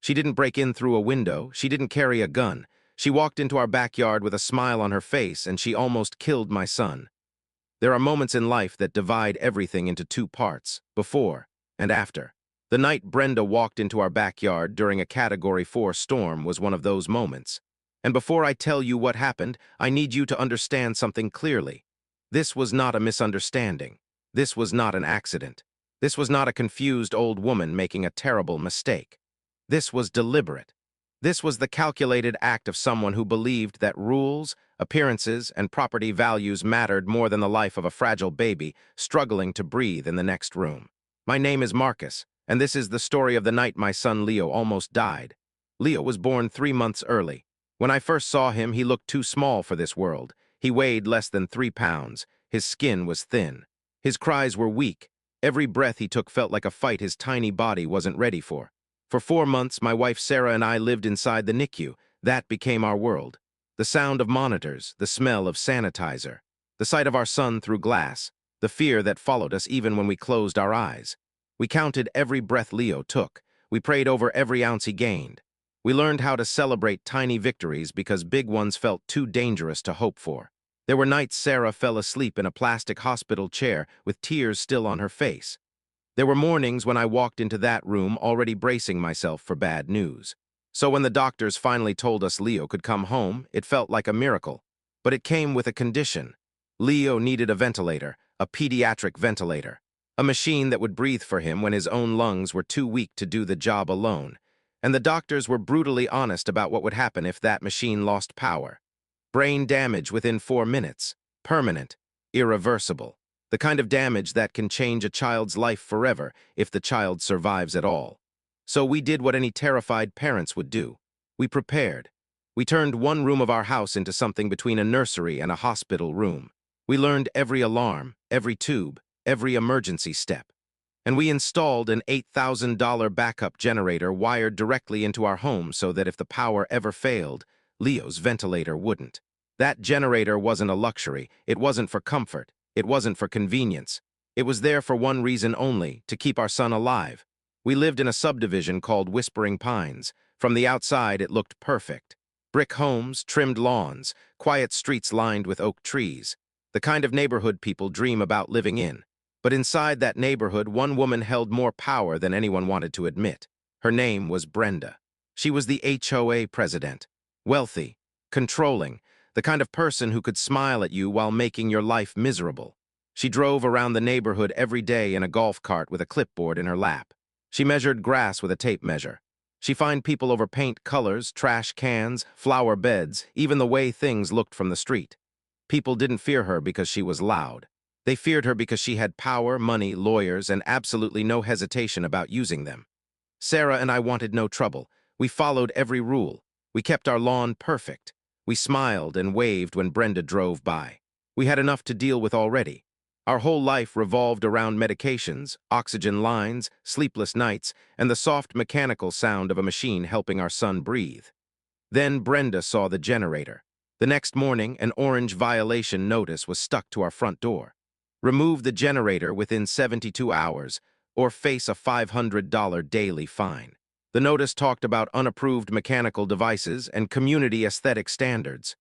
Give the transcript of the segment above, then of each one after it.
She didn't break in through a window. She didn't carry a gun. She walked into our backyard with a smile on her face, and she almost killed my son. There are moments in life that divide everything into two parts, before and after. The night Brenda walked into our backyard during a Category 4 storm was one of those moments. And before I tell you what happened, I need you to understand something clearly. This was not a misunderstanding. This was not an accident. This was not a confused old woman making a terrible mistake. This was deliberate. This was the calculated act of someone who believed that rules, appearances, and property values mattered more than the life of a fragile baby struggling to breathe in the next room. My name is Marcus, and this is the story of the night my son Leo almost died. Leo was born 3 months early. When I first saw him, he looked too small for this world. He weighed less than 3 pounds. His skin was thin. His cries were weak. Every breath he took felt like a fight his tiny body wasn't ready for. For 4 months, my wife Sarah and I lived inside the NICU. That became our world. The sound of monitors, the smell of sanitizer, the sight of our son through glass, the fear that followed us even when we closed our eyes. We counted every breath Leo took. We prayed over every ounce he gained. We learned how to celebrate tiny victories because big ones felt too dangerous to hope for. There were nights Sarah fell asleep in a plastic hospital chair with tears still on her face. There were mornings when I walked into that room already bracing myself for bad news. So when the doctors finally told us Leo could come home, it felt like a miracle. But it came with a condition. Leo needed a ventilator, a pediatric ventilator, a machine that would breathe for him when his own lungs were too weak to do the job alone. And the doctors were brutally honest about what would happen if that machine lost power. Brain damage within 4 minutes, permanent, irreversible. The kind of damage that can change a child's life forever if the child survives at all. So we did what any terrified parents would do. We prepared. We turned one room of our house into something between a nursery and a hospital room. We learned every alarm, every tube, every emergency step. And we installed an $8,000 backup generator wired directly into our home so that if the power ever failed, Leo's ventilator wouldn't. That generator wasn't a luxury. It wasn't for comfort. It wasn't for convenience. It was there for one reason only, to keep our son alive. We lived in a subdivision called Whispering Pines. From the outside, it looked perfect. Brick homes, trimmed lawns, quiet streets lined with oak trees. The kind of neighborhood people dream about living in. But inside that neighborhood, one woman held more power than anyone wanted to admit. Her name was Brenda. She was the HOA president. Wealthy, controlling, the kind of person who could smile at you while making your life miserable. She drove around the neighborhood every day in a golf cart with a clipboard in her lap. She measured grass with a tape measure. She fined people over paint colors, trash cans, flower beds, even the way things looked from the street. People didn't fear her because she was loud. They feared her because she had power, money, lawyers, and absolutely no hesitation about using them. Sarah and I wanted no trouble. We followed every rule. We kept our lawn perfect. We smiled and waved when Brenda drove by. We had enough to deal with already. Our whole life revolved around medications, oxygen lines, sleepless nights, and the soft mechanical sound of a machine helping our son breathe. Then Brenda saw the generator. The next morning, an orange violation notice was stuck to our front door. Remove the generator within 72 hours, or face a $500 daily fine. The notice talked about unapproved mechanical devices and community aesthetic standards.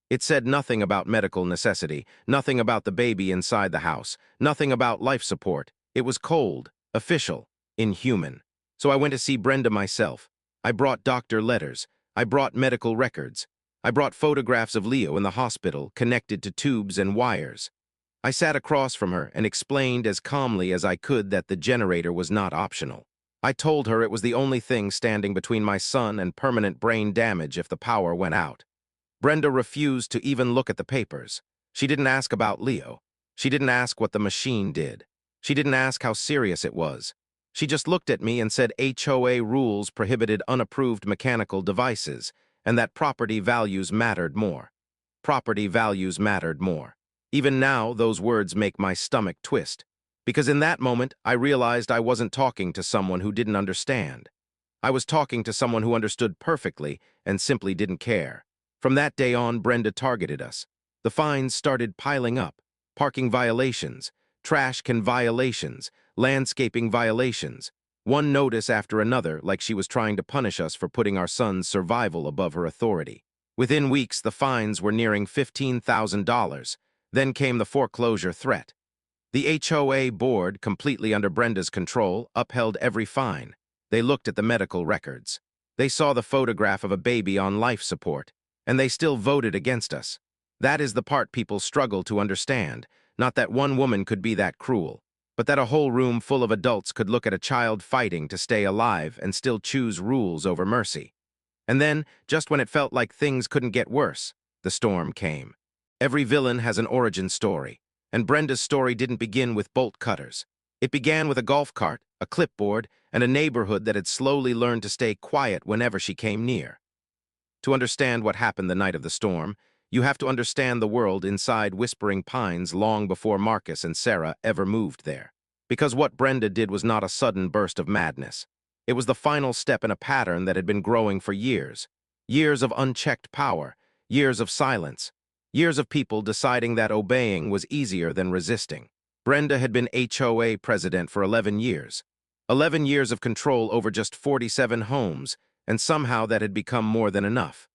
It said nothing about medical necessity, nothing about the baby inside the house, nothing about life support. It was cold, official, inhuman. So I went to see Brenda myself. I brought doctor letters. I brought medical records. I brought photographs of Leo in the hospital, connected to tubes and wires. I sat across from her and explained as calmly as I could that the generator was not optional. I told her it was the only thing standing between my son and permanent brain damage if the power went out. Brenda refused to even look at the papers. She didn't ask about Leo. She didn't ask what the machine did. She didn't ask how serious it was. She just looked at me and said HOA rules prohibited unapproved mechanical devices, and that property values mattered more. Property values mattered more. Even now, those words make my stomach twist. Because in that moment, I realized I wasn't talking to someone who didn't understand. I was talking to someone who understood perfectly and simply didn't care. From that day on, Brenda targeted us. The fines started piling up. Parking violations, trash can violations, landscaping violations. One notice after another, like she was trying to punish us for putting our son's survival above her authority. Within weeks, the fines were nearing $15,000. Then came the foreclosure threat. The HOA board, completely under Brenda's control, upheld every fine. They looked at the medical records. They saw the photograph of a baby on life support, and they still voted against us. That is the part people struggle to understand, not that one woman could be that cruel, but that a whole room full of adults could look at a child fighting to stay alive and still choose rules over mercy. And then, just when it felt like things couldn't get worse, the storm came. Every villain has an origin story, and Brenda's story didn't begin with bolt cutters. It began with a golf cart, a clipboard, and a neighborhood that had slowly learned to stay quiet whenever she came near. To understand what happened the night of the storm, you have to understand the world inside Whispering Pines long before Marcus and Sarah ever moved there. Because what Brenda did was not a sudden burst of madness. It was the final step in a pattern that had been growing for years. Years of unchecked power, years of silence, years of people deciding that obeying was easier than resisting. Brenda had been HOA president for 11 years. 11 years of control over just 47 homes, and somehow that had become more than enough.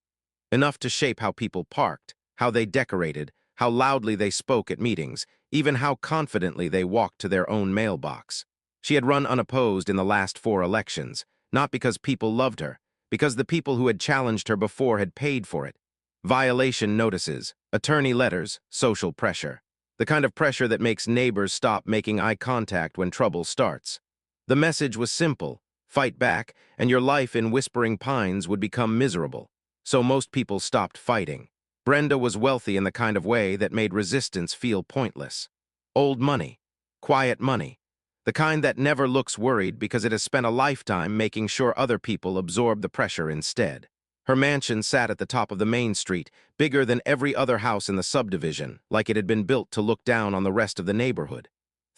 Enough to shape how people parked, how they decorated, how loudly they spoke at meetings, even how confidently they walked to their own mailbox. She had run unopposed in the last 4 elections, not because people loved her, because the people who had challenged her before had paid for it. Violation notices, attorney letters, social pressure. The kind of pressure that makes neighbors stop making eye contact when trouble starts. The message was simple: fight back, and your life in Whispering Pines would become miserable. So most people stopped fighting. Brenda was wealthy in the kind of way that made resistance feel pointless. Old money, quiet money, the kind that never looks worried because it has spent a lifetime making sure other people absorb the pressure instead. Her mansion sat at the top of the main street, bigger than every other house in the subdivision, like it had been built to look down on the rest of the neighborhood.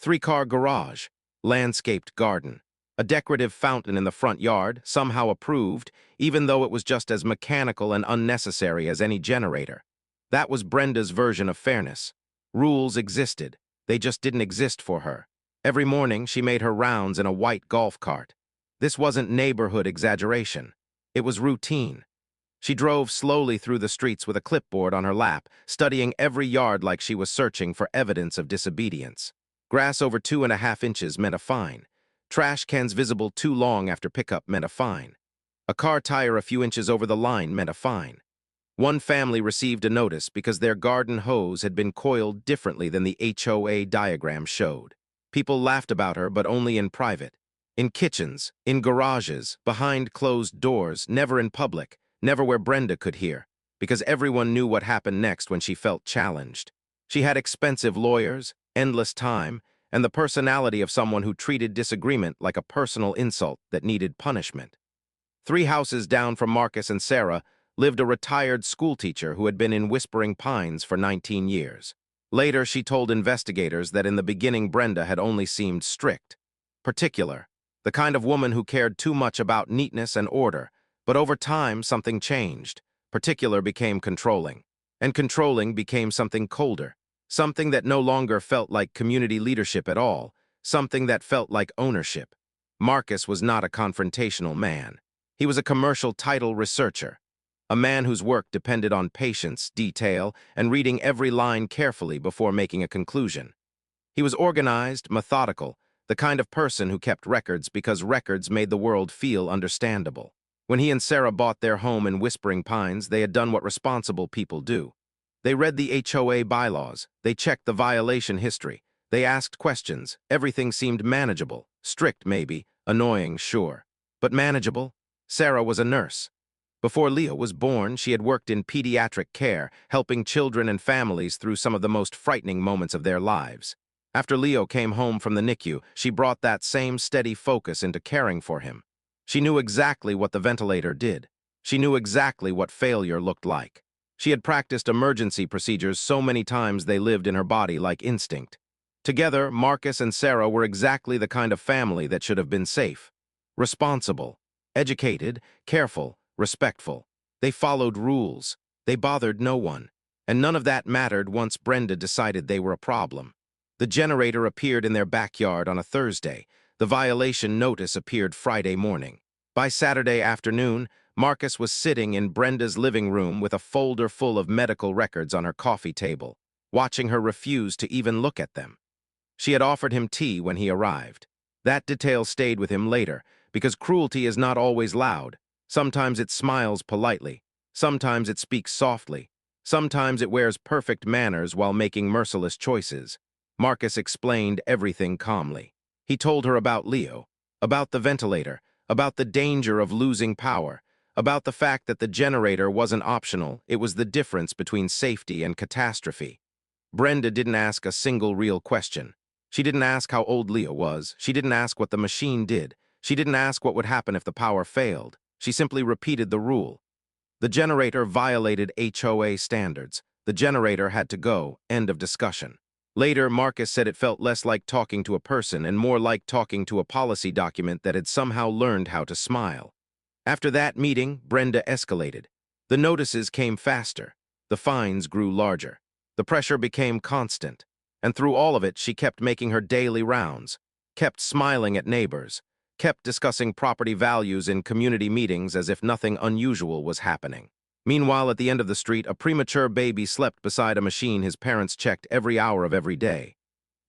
3-car garage, landscaped garden, a decorative fountain in the front yard, somehow approved, even though it was just as mechanical and unnecessary as any generator. That was Brenda's version of fairness. Rules existed. They just didn't exist for her. Every morning, she made her rounds in a white golf cart. This wasn't neighborhood exaggeration. It was routine. She drove slowly through the streets with a clipboard on her lap, studying every yard like she was searching for evidence of disobedience. Grass over 2.5 inches meant a fine. Trash cans visible too long after pickup meant a fine. A car tire a few inches over the line meant a fine. One family received a notice because their garden hose had been coiled differently than the HOA diagram showed. People laughed about her, but only in private. In kitchens, in garages, behind closed doors, never in public, never where Brenda could hear, because everyone knew what happened next when she felt challenged. She had expensive lawyers, endless time, and the personality of someone who treated disagreement like a personal insult that needed punishment. 3 houses down from Marcus and Sarah lived a retired schoolteacher who had been in Whispering Pines for 19 years. Later, she told investigators that in the beginning Brenda had only seemed strict, particular, the kind of woman who cared too much about neatness and order. But over time, something changed. Particular became controlling, and controlling became something colder, something that no longer felt like community leadership at all, something that felt like ownership. Marcus was not a confrontational man. He was a commercial title researcher, a man whose work depended on patience, detail, and reading every line carefully before making a conclusion. He was organized, methodical, the kind of person who kept records because records made the world feel understandable. When he and Sarah bought their home in Whispering Pines, they had done what responsible people do. They read the HOA bylaws, they checked the violation history, they asked questions. Everything seemed manageable, strict maybe, annoying, sure. But manageable? Sarah was a nurse. Before Leo was born, she had worked in pediatric care, helping children and families through some of the most frightening moments of their lives. After Leo came home from the NICU, she brought that same steady focus into caring for him. She knew exactly what the ventilator did. She knew exactly what failure looked like. She had practiced emergency procedures so many times they lived in her body like instinct. Together, Marcus and Sarah were exactly the kind of family that should have been safe, responsible, educated, careful, respectful. They followed rules. They bothered no one. And none of that mattered once Brenda decided they were a problem. The generator appeared in their backyard on a Thursday, The violation notice appeared Friday morning. By Saturday afternoon, Marcus was sitting in Brenda's living room with a folder full of medical records on her coffee table, watching her refuse to even look at them. She had offered him tea when he arrived. That detail stayed with him later, because cruelty is not always loud. Sometimes it smiles politely. Sometimes it speaks softly. Sometimes it wears perfect manners while making merciless choices. Marcus explained everything calmly. He told her about Leo, about the ventilator, about the danger of losing power, about the fact that the generator wasn't optional, it was the difference between safety and catastrophe. Brenda didn't ask a single real question. She didn't ask how old Leo was. She didn't ask what the machine did. She didn't ask what would happen if the power failed. She simply repeated the rule. The generator violated HOA standards. The generator had to go. End of discussion. Later, Marcus said it felt less like talking to a person and more like talking to a policy document that had somehow learned how to smile. After that meeting, Brenda escalated. The notices came faster. The fines grew larger. The pressure became constant. And through all of it, she kept making her daily rounds, kept smiling at neighbors, kept discussing property values in community meetings as if nothing unusual was happening. Meanwhile, at the end of the street, a premature baby slept beside a machine his parents checked every hour of every day.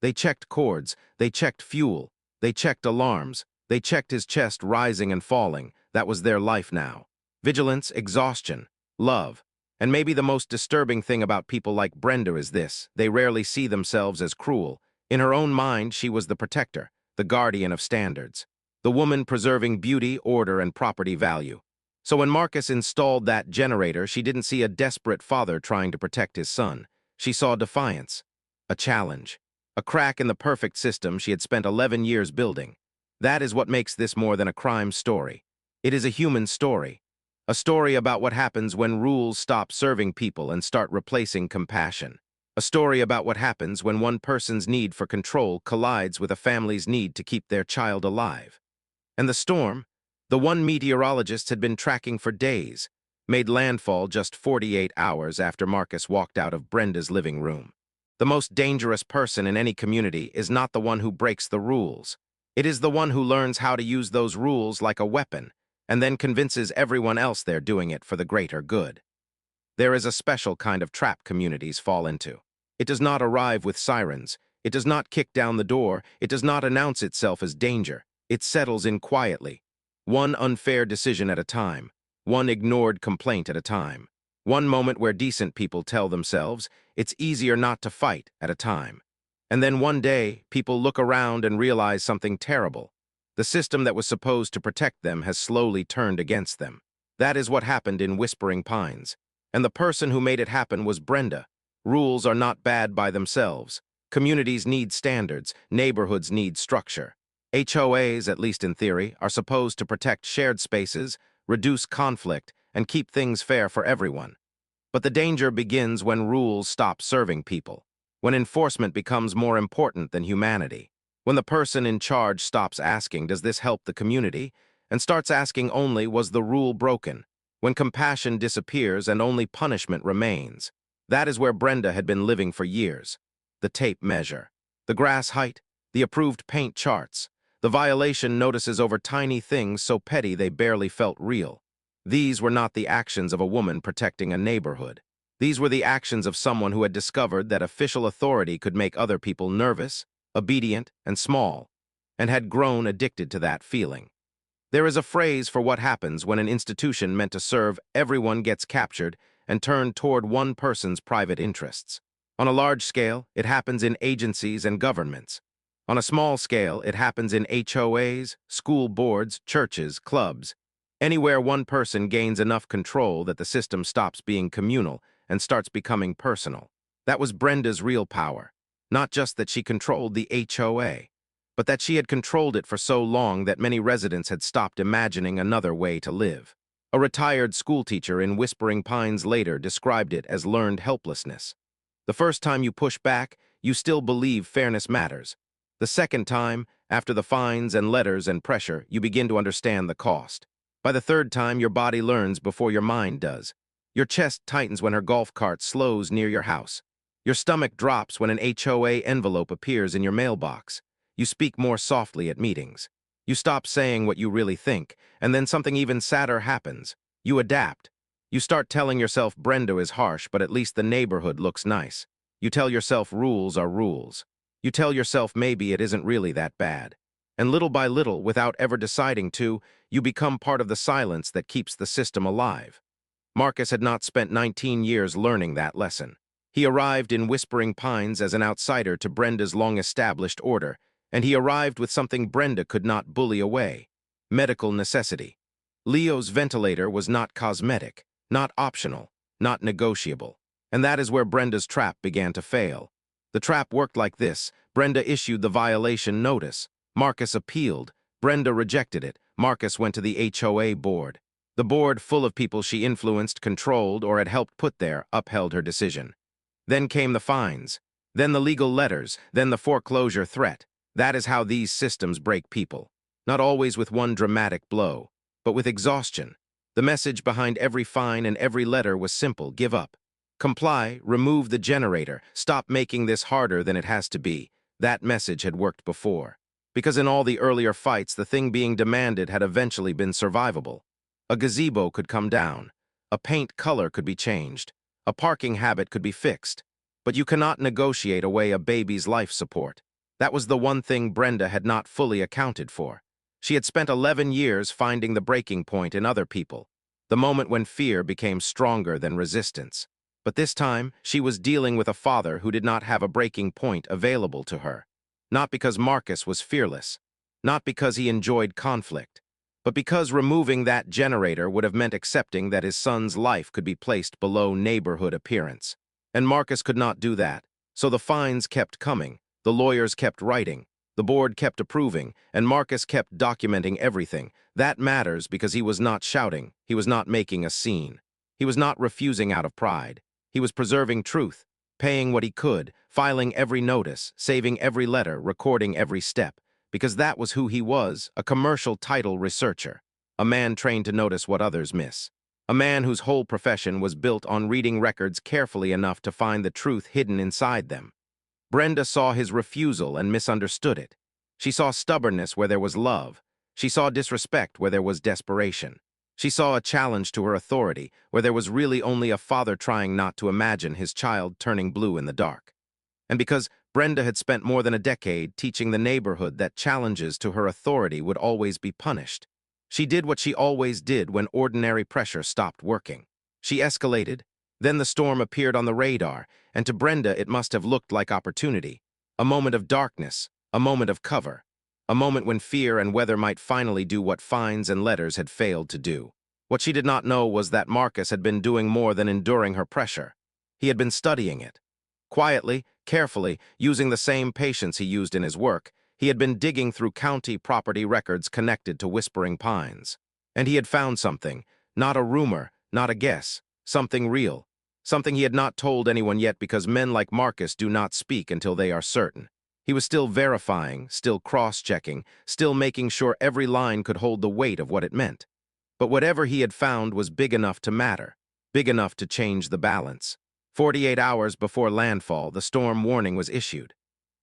They checked cords, they checked fuel, they checked alarms, they checked his chest rising and falling. That was their life now. Vigilance, exhaustion, love. And maybe the most disturbing thing about people like Brenda is this: they rarely see themselves as cruel. In her own mind, she was the protector, the guardian of standards, the woman preserving beauty, order, and property value. So when Marcus installed that generator, she didn't see a desperate father trying to protect his son. She saw defiance, a challenge, a crack in the perfect system she had spent 11 years building. That is what makes this more than a crime story. It is a human story. A story about what happens when rules stop serving people and start replacing compassion. A story about what happens when one person's need for control collides with a family's need to keep their child alive. And the storm, the one meteorologists had been tracking for days, made landfall just 48 hours after Marcus walked out of Brenda's living room. The most dangerous person in any community is not the one who breaks the rules. It is the one who learns how to use those rules like a weapon, and then convinces everyone else they're doing it for the greater good. There is a special kind of trap communities fall into. It does not arrive with sirens. It does not kick down the door. It does not announce itself as danger. It settles in quietly. One unfair decision at a time. One ignored complaint at a time. One moment where decent people tell themselves, it's easier not to fight at a time. And then one day, people look around and realize something terrible. The system that was supposed to protect them has slowly turned against them. That is what happened in Whispering Pines. And the person who made it happen was Brenda. Rules are not bad by themselves. Communities need standards. Neighborhoods need structure. HOAs, at least in theory, are supposed to protect shared spaces, reduce conflict, and keep things fair for everyone. But the danger begins when rules stop serving people, when enforcement becomes more important than humanity. When the person in charge stops asking, does this help the community? And starts asking only, was the rule broken? When compassion disappears and only punishment remains. That is where Brenda had been living for years. The tape measure, the grass height, the approved paint charts, the violation notices over tiny things so petty they barely felt real. These were not the actions of a woman protecting a neighborhood. These were the actions of someone who had discovered that official authority could make other people nervous, obedient, and small, and had grown addicted to that feeling. There is a phrase for what happens when an institution meant to serve everyone gets captured and turned toward one person's private interests. On a large scale, it happens in agencies and governments. On a small scale, it happens in HOAs, school boards, churches, clubs. Anywhere one person gains enough control that the system stops being communal and starts becoming personal. That was Brenda's real power. Not just that she controlled the HOA, but that she had controlled it for so long that many residents had stopped imagining another way to live. A retired schoolteacher in Whispering Pines later described it as learned helplessness. The first time you push back, you still believe fairness matters. The second time, after the fines and letters and pressure, you begin to understand the cost. By the third time, your body learns before your mind does. Your chest tightens when her golf cart slows near your house. Your stomach drops when an HOA envelope appears in your mailbox. You speak more softly at meetings. You stop saying what you really think, and then something even sadder happens. You adapt. You start telling yourself Brenda is harsh, but at least the neighborhood looks nice. You tell yourself rules are rules. You tell yourself maybe it isn't really that bad. And little by little, without ever deciding to, you become part of the silence that keeps the system alive. Marcus had not spent 19 years learning that lesson. He arrived in Whispering Pines as an outsider to Brenda's long-established order, and he arrived with something Brenda could not bully away: medical necessity. Leo's ventilator was not cosmetic, not optional, not negotiable. And that is where Brenda's trap began to fail. The trap worked like this. Brenda issued the violation notice. Marcus appealed. Brenda rejected it. Marcus went to the HOA board. The board, full of people she influenced, controlled, or had helped put there, upheld her decision. Then came the fines. Then the legal letters. Then the foreclosure threat. That is how these systems break people. Not always with one dramatic blow, but with exhaustion. The message behind every fine and every letter was simple: give up. Comply, remove the generator, stop making this harder than it has to be. That message had worked before. Because in all the earlier fights, the thing being demanded had eventually been survivable. A gazebo could come down. A paint color could be changed. A parking habit could be fixed. But you cannot negotiate away a baby's life support. That was the one thing Brenda had not fully accounted for. She had spent 11 years finding the breaking point in other people, the moment when fear became stronger than resistance. But this time, she was dealing with a father who did not have a breaking point available to her. Not because Marcus was fearless, not because he enjoyed conflict, but because removing that generator would have meant accepting that his son's life could be placed below neighborhood appearance. And Marcus could not do that, so the fines kept coming, the lawyers kept writing, the board kept approving, and Marcus kept documenting everything. That matters because he was not shouting, he was not making a scene. He was not refusing out of pride. He was preserving truth, paying what he could, filing every notice, saving every letter, recording every step, because that was who he was: a commercial title researcher, a man trained to notice what others miss, a man whose whole profession was built on reading records carefully enough to find the truth hidden inside them. Brenda saw his refusal and misunderstood it. She saw stubbornness where there was love. She saw disrespect where there was desperation. She saw a challenge to her authority where there was really only a father trying not to imagine his child turning blue in the dark. And because Brenda had spent more than a decade teaching the neighborhood that challenges to her authority would always be punished, she did what she always did when ordinary pressure stopped working. She escalated. Then the storm appeared on the radar, and to Brenda it must have looked like opportunity. A moment of darkness, a moment of cover, a moment when fear and weather might finally do what fines and letters had failed to do. What she did not know was that Marcus had been doing more than enduring her pressure. He had been studying it. Quietly, carefully, using the same patience he used in his work, he had been digging through county property records connected to Whispering Pines. And he had found something, not a rumor, not a guess, something real, something he had not told anyone yet because men like Marcus do not speak until they are certain. He was still verifying, still cross-checking, still making sure every line could hold the weight of what it meant. But whatever he had found was big enough to matter, big enough to change the balance. 48 hours before landfall, the storm warning was issued.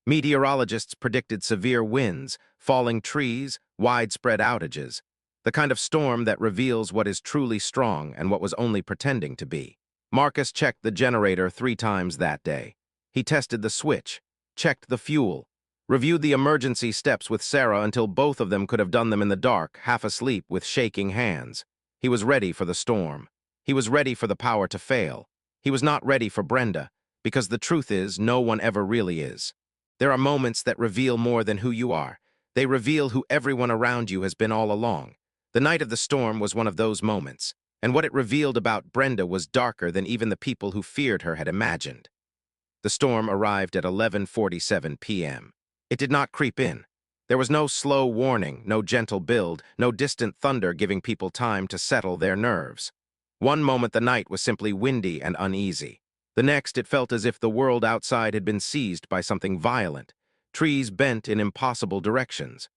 Meteorologists predicted severe winds, falling trees, widespread outages, the kind of storm that reveals what is truly strong and what was only pretending to be. Marcus checked the generator 3 times that day. He tested the switch, checked the fuel, reviewed the emergency steps with Sarah until both of them could have done them in the dark, half asleep with shaking hands. He was ready for the storm. He was ready for the power to fail. He was not ready for Brenda, because the truth is, no one ever really is. There are moments that reveal more than who you are. They reveal who everyone around you has been all along. The night of the storm was one of those moments, and what it revealed about Brenda was darker than even the people who feared her had imagined. The storm arrived at 11:47 p.m. It did not creep in. There was no slow warning, no gentle build, no distant thunder giving people time to settle their nerves. One moment the night was simply windy and uneasy. The next it felt as if the world outside had been seized by something violent. Trees bent in impossible directions.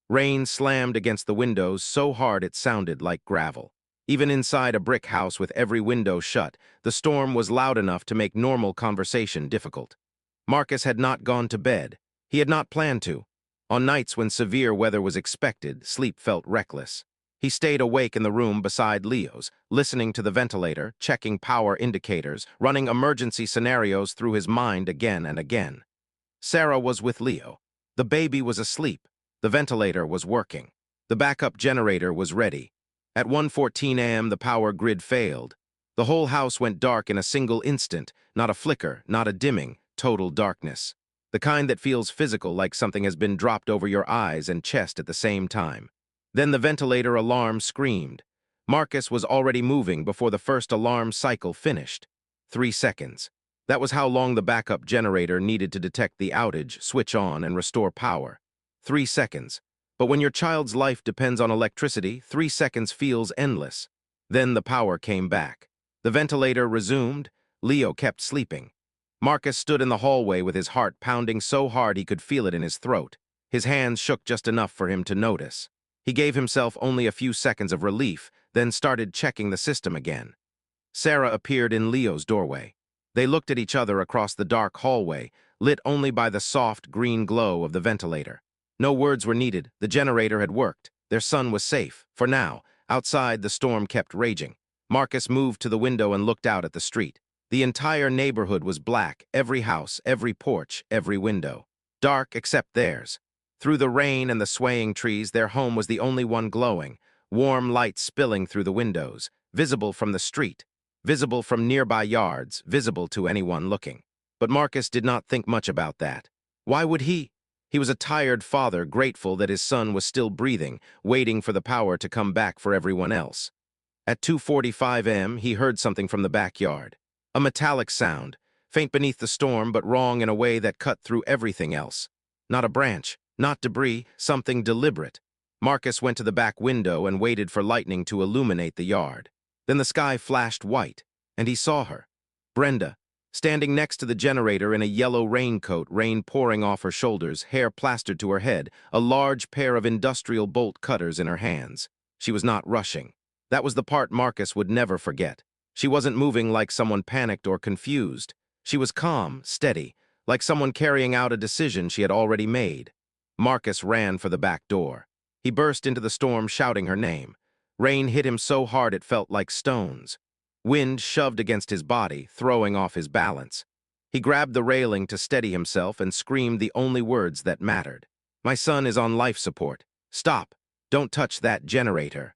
Rain slammed against the windows so hard it sounded like gravel. Even inside a brick house with every window shut, the storm was loud enough to make normal conversation difficult. Marcus had not gone to bed. He had not planned to. On nights when severe weather was expected, sleep felt reckless. He stayed awake in the room beside Leo's, listening to the ventilator, checking power indicators, running emergency scenarios through his mind again and again. Sarah was with Leo. The baby was asleep. The ventilator was working. The backup generator was ready. At 1:14 a.m., the power grid failed. The whole house went dark in a single instant, not a flicker, not a dimming, total darkness. The kind that feels physical, like something has been dropped over your eyes and chest at the same time. Then the ventilator alarm screamed. Marcus was already moving before the first alarm cycle finished. 3 seconds. That was how long the backup generator needed to detect the outage, switch on, and restore power. 3 seconds. But when your child's life depends on electricity, 3 seconds feels endless. Then the power came back. The ventilator resumed. Leo kept sleeping. Marcus stood in the hallway with his heart pounding so hard he could feel it in his throat. His hands shook just enough for him to notice. He gave himself only a few seconds of relief, then started checking the system again. Sarah appeared in Leo's doorway. They looked at each other across the dark hallway, lit only by the soft green glow of the ventilator. No words were needed. The generator had worked. Their son was safe. For now. Outside, the storm kept raging. Marcus moved to the window and looked out at the street. The entire neighborhood was black, every house, every porch, every window. Dark except theirs. Through the rain and the swaying trees, their home was the only one glowing, warm light spilling through the windows, visible from the street, visible from nearby yards, visible to anyone looking. But Marcus did not think much about that. Why would he? He was a tired father, grateful that his son was still breathing, waiting for the power to come back for everyone else. At 2:45 a.m., he heard something from the backyard. A metallic sound, faint beneath the storm but wrong in a way that cut through everything else. Not a branch, not debris, something deliberate. Marcus went to the back window and waited for lightning to illuminate the yard. Then the sky flashed white, and he saw her. Brenda, standing next to the generator in a yellow raincoat, rain pouring off her shoulders, hair plastered to her head, a large pair of industrial bolt cutters in her hands. She was not rushing. That was the part Marcus would never forget. She wasn't moving like someone panicked or confused. She was calm, steady, like someone carrying out a decision she had already made. Marcus ran for the back door. He burst into the storm shouting her name. Rain hit him so hard it felt like stones. Wind shoved against his body, throwing off his balance. He grabbed the railing to steady himself and screamed the only words that mattered. "My son is on life support. Stop. Don't touch that generator."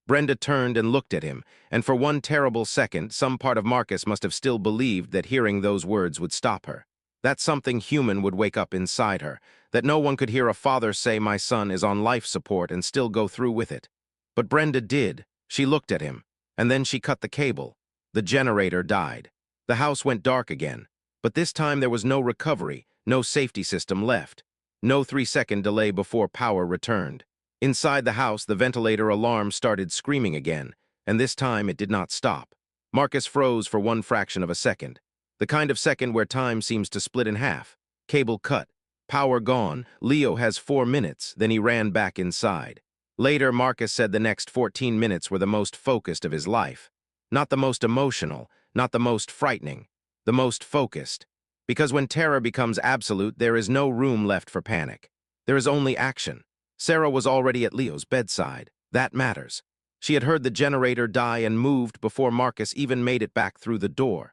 Brenda turned and looked at him, and for one terrible second, some part of Marcus must have still believed that hearing those words would stop her. That something human would wake up inside her, that no one could hear a father say, "My son is on life support," and still go through with it. But Brenda did. She looked at him, and then she cut the cable. The generator died. The house went dark again, but this time there was no recovery, no safety system left. No 3-second delay before power returned. Inside the house, the ventilator alarm started screaming again, and this time it did not stop. Marcus froze for one fraction of a second, the kind of second where time seems to split in half. Cable cut, power gone, Leo has 4 minutes, then he ran back inside. Later, Marcus said the next 14 minutes were the most focused of his life. Not the most emotional, not the most frightening, the most focused. Because when terror becomes absolute, there is no room left for panic. There is only action. Sarah was already at Leo's bedside. That matters. She had heard the generator die and moved before Marcus even made it back through the door.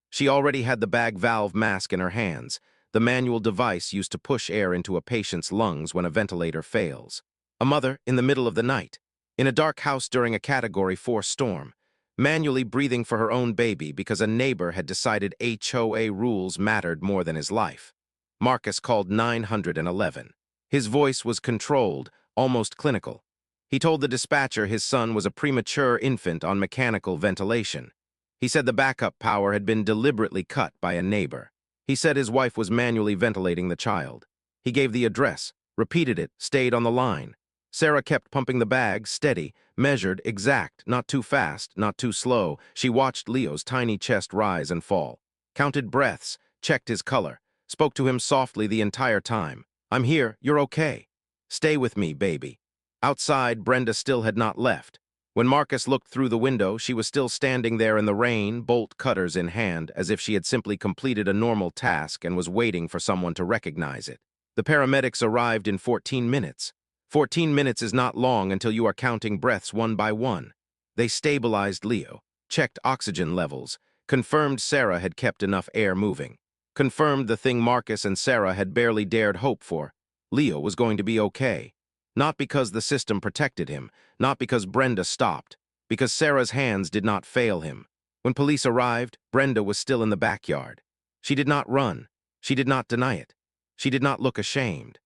She already had the bag valve mask in her hands, the manual device used to push air into a patient's lungs when a ventilator fails. A mother in the middle of the night, in a dark house during a Category 4 storm, manually breathing for her own baby because a neighbor had decided HOA rules mattered more than his life. Marcus called 911. His voice was controlled, almost clinical. He told the dispatcher his son was a premature infant on mechanical ventilation. He said the backup power had been deliberately cut by a neighbor. He said his wife was manually ventilating the child. He gave the address, repeated it, stayed on the line. Sarah kept pumping the bag, steady, measured, exact, not too fast, not too slow. She watched Leo's tiny chest rise and fall, counted breaths, checked his color, spoke to him softly the entire time. "I'm here, you're okay. Stay with me, baby." Outside, Brenda still had not left. When Marcus looked through the window, she was still standing there in the rain, bolt cutters in hand, as if she had simply completed a normal task and was waiting for someone to recognize it. The paramedics arrived in 14 minutes. 14 minutes is not long until you are counting breaths one by one. They stabilized Leo, checked oxygen levels, confirmed Sarah had kept enough air moving, confirmed the thing Marcus and Sarah had barely dared hope for. Leo was going to be okay. Not because the system protected him, not because Brenda stopped, because Sarah's hands did not fail him. When police arrived, Brenda was still in the backyard. She did not run. She did not deny it. She did not look ashamed.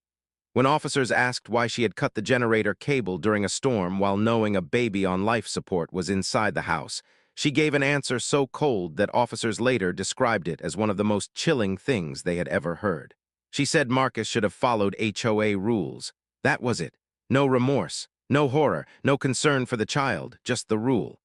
When officers asked why she had cut the generator cable during a storm while knowing a baby on life support was inside the house, she gave an answer so cold that officers later described it as one of the most chilling things they had ever heard. She said Marcus should have followed HOA rules. That was it. No remorse, no horror, no concern for the child, just the rule.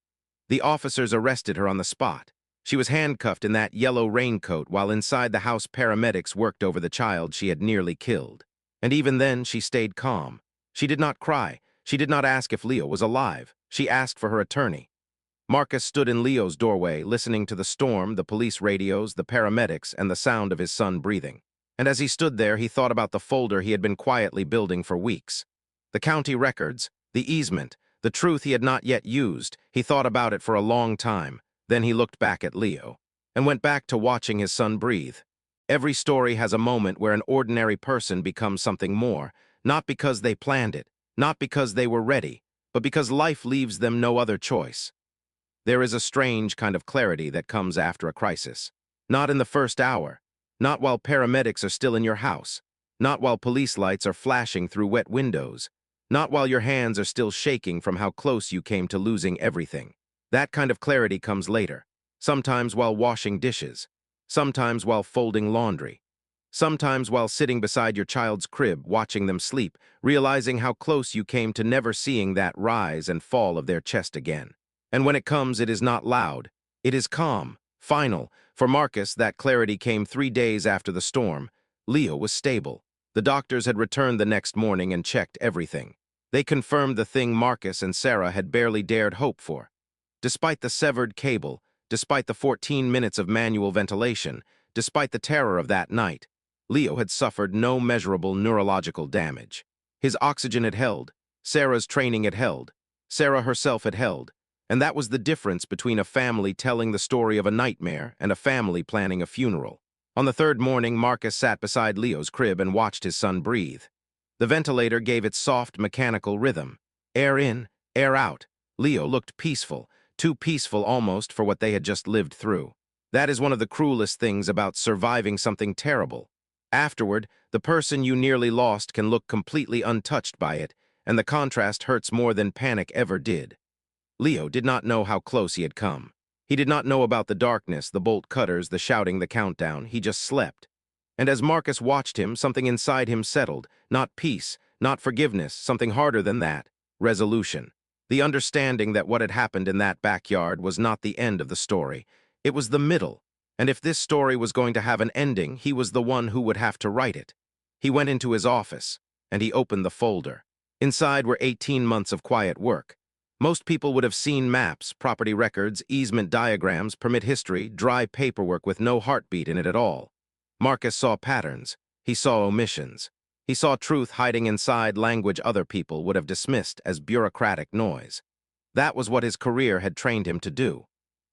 The officers arrested her on the spot. She was handcuffed in that yellow raincoat while inside the house paramedics worked over the child she had nearly killed. And even then, she stayed calm. She did not cry. She did not ask if Leo was alive. She asked for her attorney. Marcus stood in Leo's doorway, listening to the storm, the police radios, the paramedics, and the sound of his son breathing. And as he stood there, he thought about the folder he had been quietly building for weeks. The county records, the easement, the truth he had not yet used. He thought about it for a long time. Then he looked back at Leo and went back to watching his son breathe. Every story has a moment where an ordinary person becomes something more, not because they planned it, not because they were ready, but because life leaves them no other choice. There is a strange kind of clarity that comes after a crisis. Not in the first hour, not while paramedics are still in your house, not while police lights are flashing through wet windows, not while your hands are still shaking from how close you came to losing everything. That kind of clarity comes later, sometimes while washing dishes, sometimes while folding laundry, sometimes while sitting beside your child's crib watching them sleep, realizing how close you came to never seeing that rise and fall of their chest again. And when it comes, it is not loud. It is calm, final. For Marcus, that clarity came 3 days after the storm. Leo was stable. The doctors had returned the next morning and checked everything. They confirmed the thing Marcus and Sarah had barely dared hope for. Despite the severed cable, despite the 14 minutes of manual ventilation, despite the terror of that night, Leo had suffered no measurable neurological damage. His oxygen had held, Sarah's training had held, Sarah herself had held, and that was the difference between a family telling the story of a nightmare and a family planning a funeral. On the third morning, Marcus sat beside Leo's crib and watched his son breathe. The ventilator gave its soft, mechanical rhythm. Air in, air out. Leo looked peaceful, too peaceful almost for what they had just lived through. That is one of the cruelest things about surviving something terrible. Afterward, the person you nearly lost can look completely untouched by it, and the contrast hurts more than panic ever did. Leo did not know how close he had come. He did not know about the darkness, the bolt cutters, the shouting, the countdown. He just slept. And as Marcus watched him, something inside him settled. Not peace, not forgiveness, something harder than that. Resolution. The understanding that what had happened in that backyard was not the end of the story. It was the middle. And if this story was going to have an ending, he was the one who would have to write it. He went into his office, and he opened the folder. Inside were 18 months of quiet work. Most people would have seen maps, property records, easement diagrams, permit history, dry paperwork with no heartbeat in it at all. Marcus saw patterns. He saw omissions. He saw truth hiding inside language other people would have dismissed as bureaucratic noise. That was what his career had trained him to do.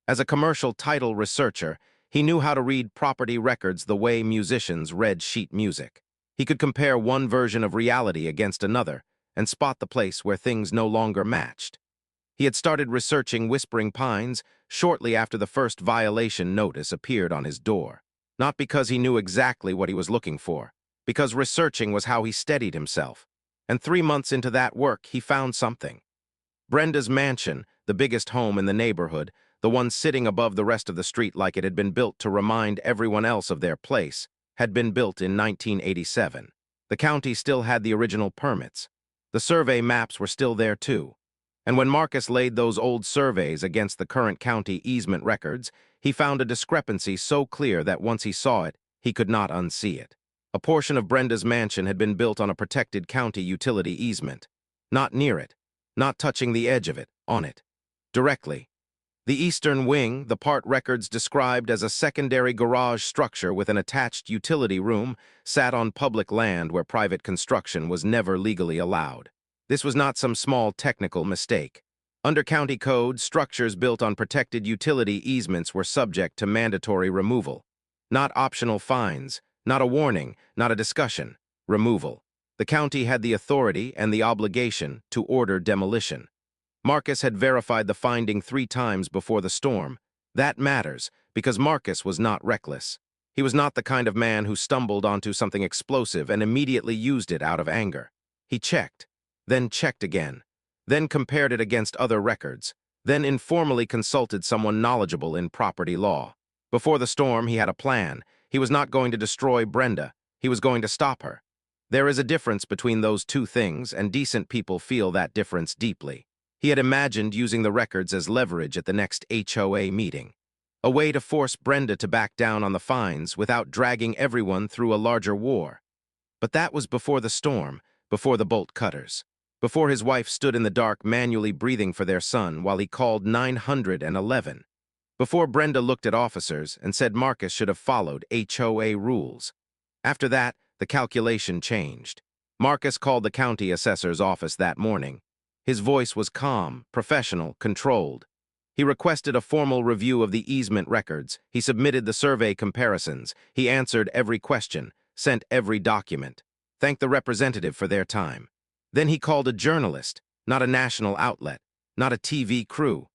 As a commercial title researcher, he knew how to read property records the way musicians read sheet music. He could compare one version of reality against another and spot the place where things no longer matched. He had started researching Whispering Pines shortly after the first violation notice appeared on his door. Not because he knew exactly what he was looking for, because researching was how he steadied himself. And 3 months into that work, he found something. Brenda's mansion, the biggest home in the neighborhood, the one sitting above the rest of the street like it had been built to remind everyone else of their place, had been built in 1987. The county still had the original permits. The survey maps were still there too. And when Marcus laid those old surveys against the current county easement records, he found a discrepancy so clear that once he saw it, he could not unsee it. A portion of Brenda's mansion had been built on a protected county utility easement. Not near it, not touching the edge of it, on it. Directly. The eastern wing, the part records described as a secondary garage structure with an attached utility room, sat on public land where private construction was never legally allowed. This was not some small technical mistake. Under county code, structures built on protected utility easements were subject to mandatory removal. Not optional fines, not a warning, not a discussion. Removal. The county had the authority and the obligation to order demolition. Marcus had verified the finding 3 times before the storm. That matters, because Marcus was not reckless. He was not the kind of man who stumbled onto something explosive and immediately used it out of anger. He checked, then checked again, then compared it against other records, then informally consulted someone knowledgeable in property law. Before the storm, he had a plan. He was not going to destroy Brenda. He was going to stop her. There is a difference between those two things, and decent people feel that difference deeply. He had imagined using the records as leverage at the next HOA meeting. A way to force Brenda to back down on the fines without dragging everyone through a larger war. But that was before the storm, before the bolt cutters. Before his wife stood in the dark manually breathing for their son while he called 911. Before Brenda looked at officers and said Marcus should have followed HOA rules. After that, the calculation changed. Marcus called the county assessor's office that morning. His voice was calm, professional, controlled. He requested a formal review of the easement records. He submitted the survey comparisons. He answered every question, sent every document. Thanked the representative for their time. Then he called a journalist, not a national outlet, not a TV crew.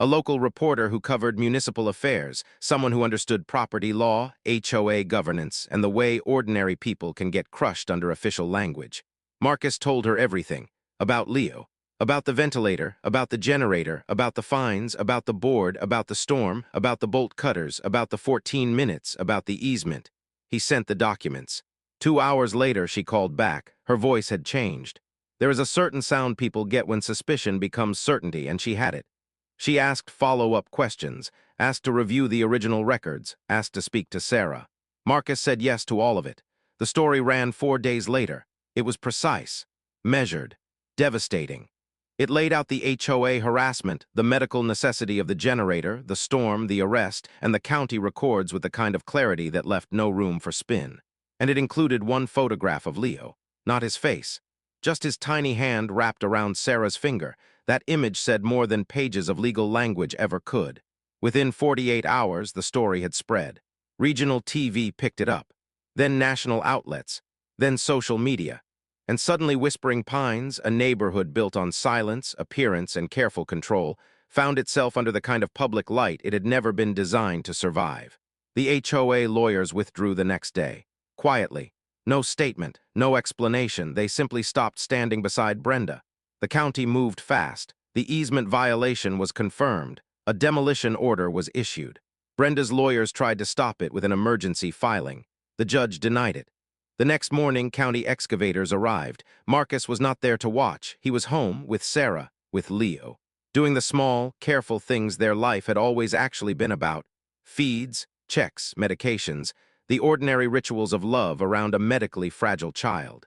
A local reporter who covered municipal affairs, someone who understood property law, HOA governance, and the way ordinary people can get crushed under official language. Marcus told her everything, about Leo. About the ventilator, about the generator, about the fines, about the board, about the storm, about the bolt cutters, about the 14 minutes, about the easement. He sent the documents. 2 hours later, she called back. Her voice had changed. There is a certain sound people get when suspicion becomes certainty, and she had it. She asked follow-up questions, asked to review the original records, asked to speak to Sarah. Marcus said yes to all of it. The story ran 4 days later. It was precise, measured, devastating. It laid out the HOA harassment, the medical necessity of the generator, the storm, the arrest, and the county records with the kind of clarity that left no room for spin. And it included one photograph of Leo, not his face, just his tiny hand wrapped around Sarah's finger. That image said more than pages of legal language ever could. Within 48 hours, the story had spread. Regional TV picked it up, then national outlets, then social media. And suddenly Whispering Pines, a neighborhood built on silence, appearance, and careful control, found itself under the kind of public light it had never been designed to survive. The HOA lawyers withdrew the next day. Quietly. No statement, no explanation, they simply stopped standing beside Brenda. The county moved fast. The easement violation was confirmed. A demolition order was issued. Brenda's lawyers tried to stop it with an emergency filing. The judge denied it. The next morning, county excavators arrived. Marcus was not there to watch. He was home with Sarah, with Leo, doing the small, careful things their life had always actually been about. Feeds, checks, medications, the ordinary rituals of love around a medically fragile child.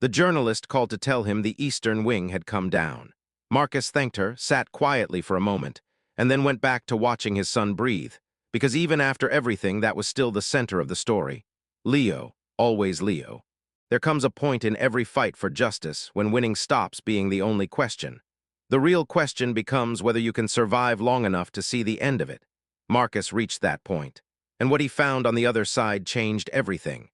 The journalist called to tell him the eastern wing had come down. Marcus thanked her, sat quietly for a moment, and then went back to watching his son breathe, because even after everything, that was still the center of the story. Leo. Always Leo. There comes a point in every fight for justice when winning stops being the only question. The real question becomes whether you can survive long enough to see the end of it. Marcus reached that point, and what he found on the other side changed everything.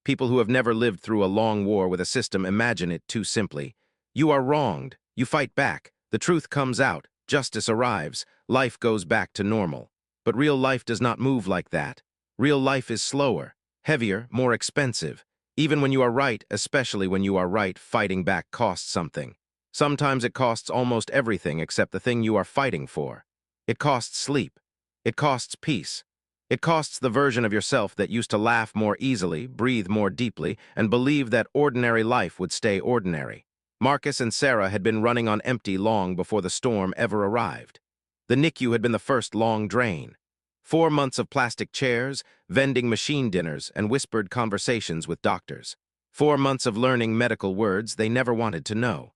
People who have never lived through a long war with a system imagine it too simply. You are wronged. You fight back. The truth comes out. Justice arrives. Life goes back to normal. But real life does not move like that. Real life is slower. Heavier, more expensive. Even when you are right, especially when you are right, fighting back costs something. Sometimes it costs almost everything except the thing you are fighting for. It costs sleep. It costs peace. It costs the version of yourself that used to laugh more easily, breathe more deeply, and believe that ordinary life would stay ordinary. Marcus and Sarah had been running on empty long before the storm ever arrived. The NICU had been the first long drain. 4 months of plastic chairs, vending machine dinners, and whispered conversations with doctors. 4 months of learning medical words they never wanted to know.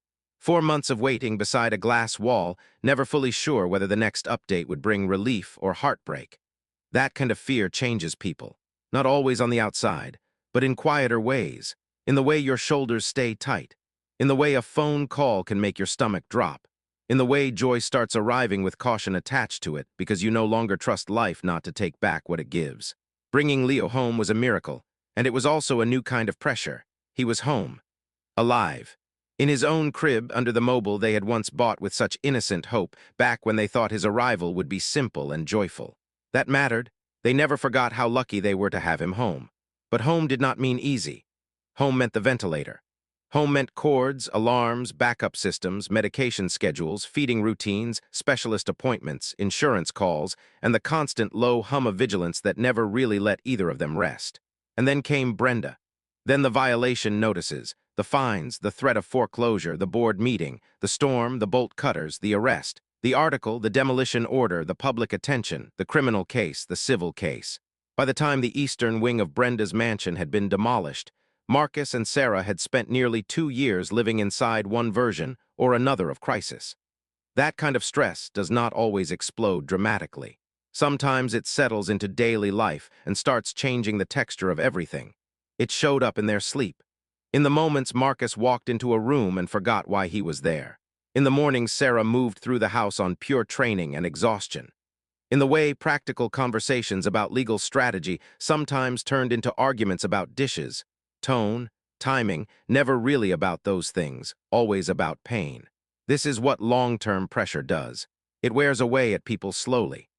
4 months of waiting beside a glass wall, never fully sure whether the next update would bring relief or heartbreak. That kind of fear changes people, not always on the outside, but in quieter ways, in the way your shoulders stay tight, in the way a phone call can make your stomach drop, in the way joy starts arriving with caution attached to it because you no longer trust life not to take back what it gives. Bringing Leo home was a miracle, and it was also a new kind of pressure. He was home, alive, in his own crib under the mobile they had once bought with such innocent hope, back when they thought his arrival would be simple and joyful. That mattered. They never forgot how lucky they were to have him home. But home did not mean easy. Home meant the ventilator. Home meant cords, alarms, backup systems, medication schedules, feeding routines, specialist appointments, insurance calls, and the constant low hum of vigilance that never really let either of them rest. And then came Brenda. Then the violation notices, the fines, the threat of foreclosure, the board meeting, the storm, the bolt cutters, the arrest, the article, the demolition order, the public attention, the criminal case, the civil case. By the time the eastern wing of Brenda's mansion had been demolished, Marcus and Sarah had spent nearly 2 years living inside one version or another of crisis. That kind of stress does not always explode dramatically. Sometimes it settles into daily life and starts changing the texture of everything. It showed up in their sleep. In the moments Marcus walked into a room and forgot why he was there. In the mornings Sarah moved through the house on pure training and exhaustion. In the way practical conversations about legal strategy sometimes turned into arguments about dishes, tone, timing, never really about those things, always about pain. This is what long-term pressure does. It wears away at people slowly.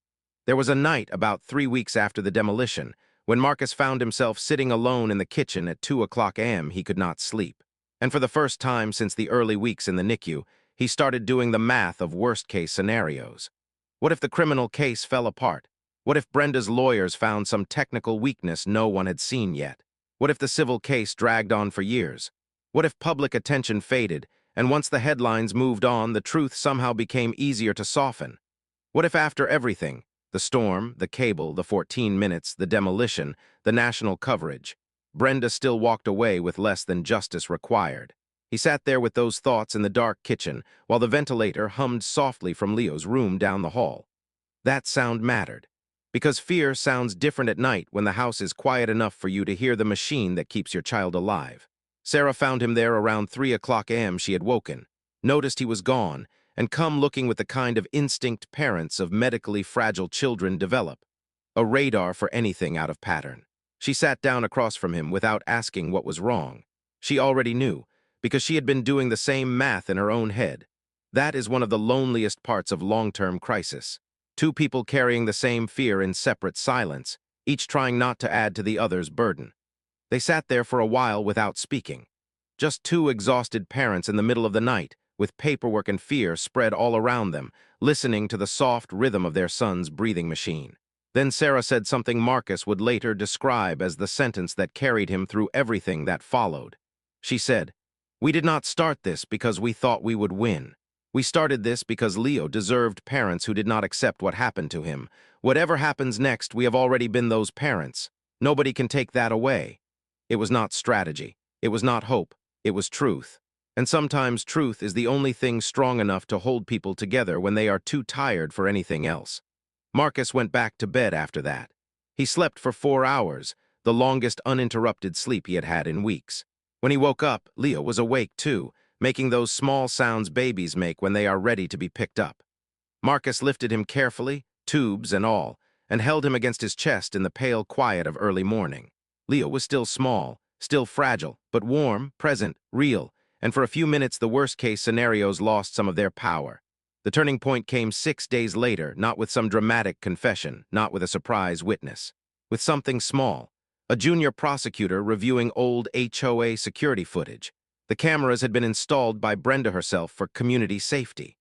There was a night about 3 weeks after the demolition when Marcus found himself sitting alone in the kitchen at 2 a.m. He could not sleep. And for the first time since the early weeks in the NICU, he started doing the math of worst-case scenarios. What if the criminal case fell apart? What if Brenda's lawyers found some technical weakness no one had seen yet? What if the civil case dragged on for years? What if public attention faded, and once the headlines moved on, the truth somehow became easier to soften? What if after everything, the storm, the cable, the 14 minutes, the demolition, the national coverage, Brenda still walked away with less than justice required? He sat there with those thoughts in the dark kitchen while the ventilator hummed softly from Leo's room down the hall. That sound mattered, because fear sounds different at night when the house is quiet enough for you to hear the machine that keeps your child alive. Sarah found him there around 3 a.m. She had woken, noticed he was gone, and come looking with the kind of instinct parents of medically fragile children develop, a radar for anything out of pattern. She sat down across from him without asking what was wrong. She already knew, because she had been doing the same math in her own head. That is one of the loneliest parts of long-term crisis. Two people carrying the same fear in separate silence, each trying not to add to the other's burden. They sat there for a while without speaking. Just two exhausted parents in the middle of the night, with paperwork and fear spread all around them, listening to the soft rhythm of their son's breathing machine. Then Sarah said something Marcus would later describe as the sentence that carried him through everything that followed. She said, "We did not start this because we thought we would win. We started this because Leo deserved parents who did not accept what happened to him. Whatever happens next, we have already been those parents. Nobody can take that away." It was not strategy. It was not hope. It was truth. And sometimes truth is the only thing strong enough to hold people together when they are too tired for anything else. Marcus went back to bed after that. He slept for 4 hours, the longest uninterrupted sleep he had had in weeks. When he woke up, Leo was awake too, making those small sounds babies make when they are ready to be picked up. Marcus lifted him carefully, tubes and all, and held him against his chest in the pale quiet of early morning. Leo was still small, still fragile, but warm, present, real, and for a few minutes the worst-case scenarios lost some of their power. The turning point came 6 days later, not with some dramatic confession, not with a surprise witness, with something small. A junior prosecutor reviewing old HOA security footage. The cameras had been installed by Brenda herself for community safety.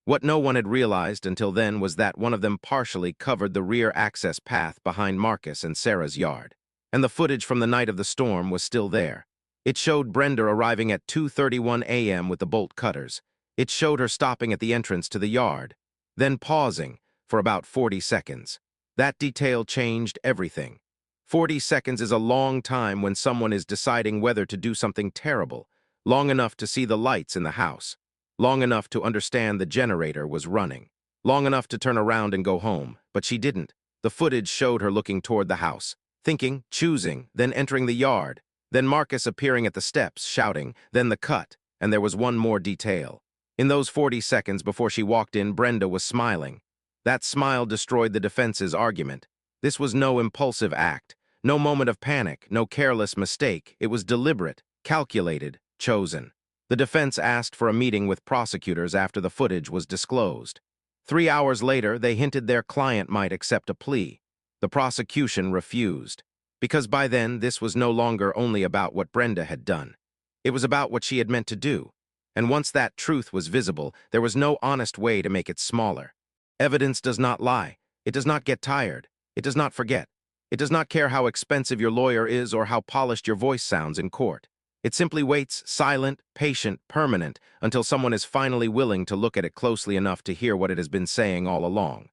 What no one had realized until then was that one of them partially covered the rear access path behind Marcus and Sarah's yard. And the footage from the night of the storm was still there. It showed Brenda arriving at 2:31 a.m. with the bolt cutters. It showed her stopping at the entrance to the yard, then pausing for about 40 seconds. That detail changed everything. 40 seconds is a long time when someone is deciding whether to do something terrible, long enough to see the lights in the house. long enough to understand the generator was running, long enough to turn around and go home, but she didn't. The footage showed her looking toward the house, thinking, choosing, then entering the yard, then Marcus appearing at the steps, shouting, then the cut, and there was one more detail. In those 40 seconds before she walked in, Brenda was smiling. That smile destroyed the defense's argument. This was no impulsive act, no moment of panic, no careless mistake. It was deliberate, calculated, chosen. The defense asked for a meeting with prosecutors after the footage was disclosed. 3 hours later, they hinted their client might accept a plea. The prosecution refused, because by then this was no longer only about what Brenda had done. It was about what she had meant to do. And once that truth was visible, there was no honest way to make it smaller. Evidence does not lie. It does not get tired. It does not forget. It does not care how expensive your lawyer is or how polished your voice sounds in court. It simply waits, silent, patient, permanent, until someone is finally willing to look at it closely enough to hear what it has been saying all along.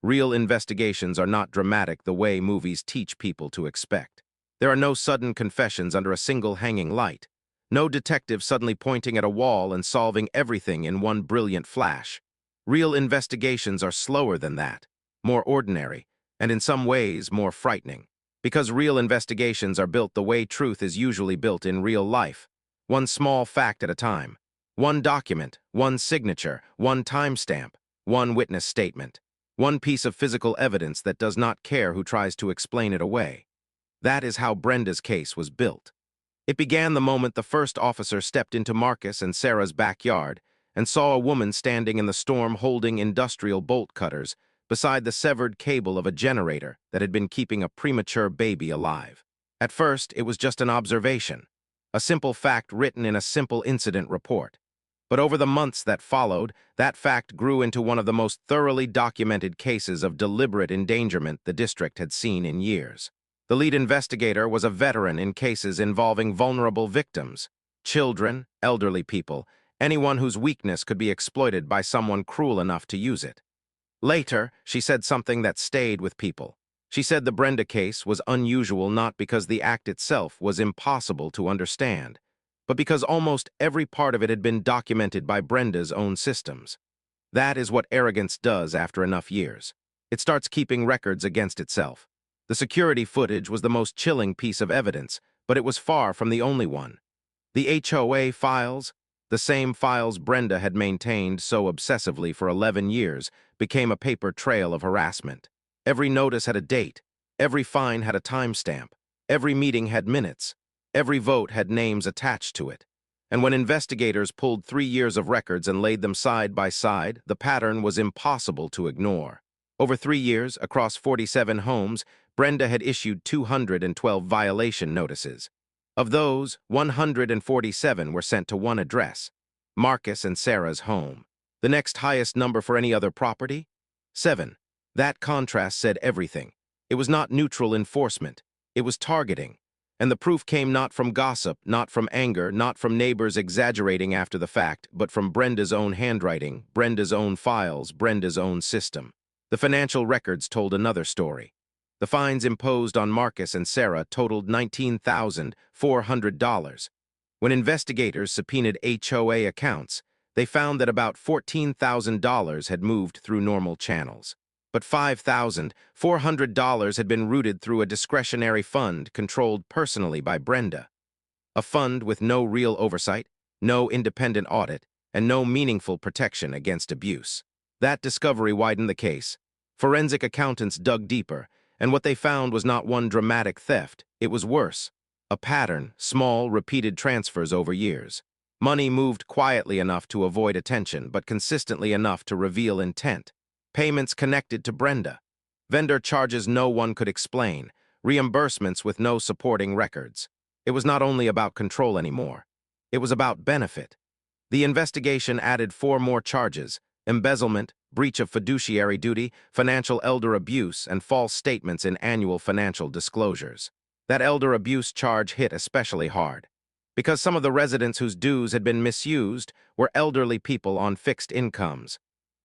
Real investigations are not dramatic the way movies teach people to expect. There are no sudden confessions under a single hanging light. No detective suddenly pointing at a wall and solving everything in one brilliant flash. Real investigations are slower than that, more ordinary, and in some ways more frightening. Because real investigations are built the way truth is usually built in real life. One small fact at a time. One document, one signature, one timestamp, one witness statement. One piece of physical evidence that does not care who tries to explain it away. That is how Brenda's case was built. It began the moment the first officer stepped into Marcus and Sarah's backyard and saw a woman standing in the storm holding industrial bolt cutters beside the severed cable of a generator that had been keeping a premature baby alive. At first, it was just an observation, a simple fact written in a simple incident report. But over the months that followed, that fact grew into one of the most thoroughly documented cases of deliberate endangerment the district had seen in years. The lead investigator was a veteran in cases involving vulnerable victims, children, elderly people, anyone whose weakness could be exploited by someone cruel enough to use it. Later, she said something that stayed with people. She said the Brenda case was unusual not because the act itself was impossible to understand, but because almost every part of it had been documented by Brenda's own systems. That is what arrogance does after enough years. It starts keeping records against itself. The security footage was the most chilling piece of evidence, but it was far from the only one. The HOA files, the same files Brenda had maintained so obsessively for 11 years, became a paper trail of harassment. Every notice had a date, every fine had a timestamp, every meeting had minutes, every vote had names attached to it. And when investigators pulled 3 years of records and laid them side by side, the pattern was impossible to ignore. Over 3 years, across 47 homes, Brenda had issued 212 violation notices. Of those, 147 were sent to one address, Marcus and Sarah's home. The next highest number for any other property? 7. That contrast said everything. It was not neutral enforcement. It was targeting. And the proof came not from gossip, not from anger, not from neighbors exaggerating after the fact, but from Brenda's own handwriting, Brenda's own files, Brenda's own system. The financial records told another story. The fines imposed on Marcus and Sarah totaled $19,400. When investigators subpoenaed HOA accounts, they found that about $14,000 had moved through normal channels. But $5,400 had been routed through a discretionary fund controlled personally by Brenda. A fund with no real oversight, no independent audit, and no meaningful protection against abuse. That discovery widened the case. Forensic accountants dug deeper, and what they found was not one dramatic theft, it was worse. A pattern, small, repeated transfers over years. Money moved quietly enough to avoid attention, but consistently enough to reveal intent. Payments connected to Brenda. Vendor charges no one could explain. Reimbursements with no supporting records. It was not only about control anymore. It was about benefit. The investigation added 4 more charges: embezzlement, breach of fiduciary duty, financial elder abuse, and false statements in annual financial disclosures. That elder abuse charge hit especially hard, because some of the residents whose dues had been misused were elderly people on fixed incomes,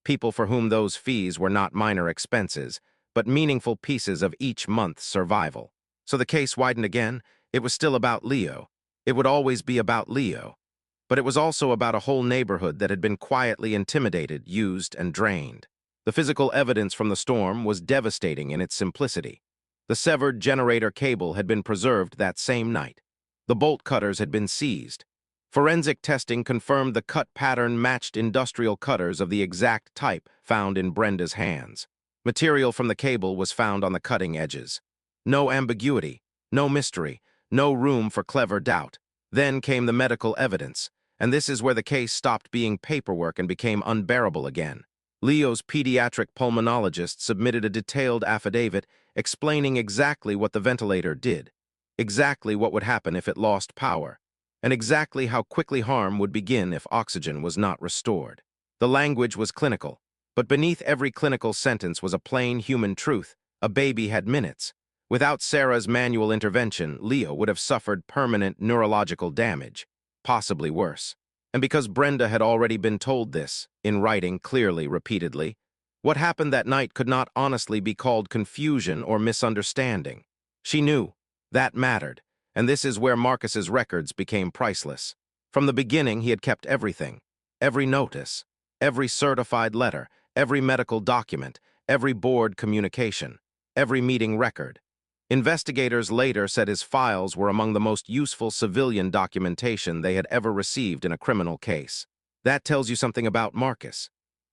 people for whom those fees were not minor expenses, but meaningful pieces of each month's survival. So the case widened again. It was still about Leo. It would always be about Leo. But it was also about a whole neighborhood that had been quietly intimidated, used, and drained. The physical evidence from the storm was devastating in its simplicity. The severed generator cable had been preserved that same night. The bolt cutters had been seized. Forensic testing confirmed the cut pattern matched industrial cutters of the exact type found in Brenda's hands. Material from the cable was found on the cutting edges. No ambiguity, no mystery, no room for clever doubt. Then came the medical evidence, and this is where the case stopped being paperwork and became unbearable again. Leo's pediatric pulmonologist submitted a detailed affidavit explaining exactly what the ventilator did, exactly what would happen if it lost power, and exactly how quickly harm would begin if oxygen was not restored. The language was clinical, but beneath every clinical sentence was a plain human truth: a baby had minutes. Without Sarah's manual intervention, Leo would have suffered permanent neurological damage, possibly worse. And because Brenda had already been told this, in writing clearly, repeatedly, what happened that night could not honestly be called confusion or misunderstanding. She knew. That mattered, and this is where Marcus's records became priceless. From the beginning, he had kept everything: every notice, every certified letter, every medical document, every board communication, every meeting record. Investigators later said his files were among the most useful civilian documentation they had ever received in a criminal case. That tells you something about Marcus.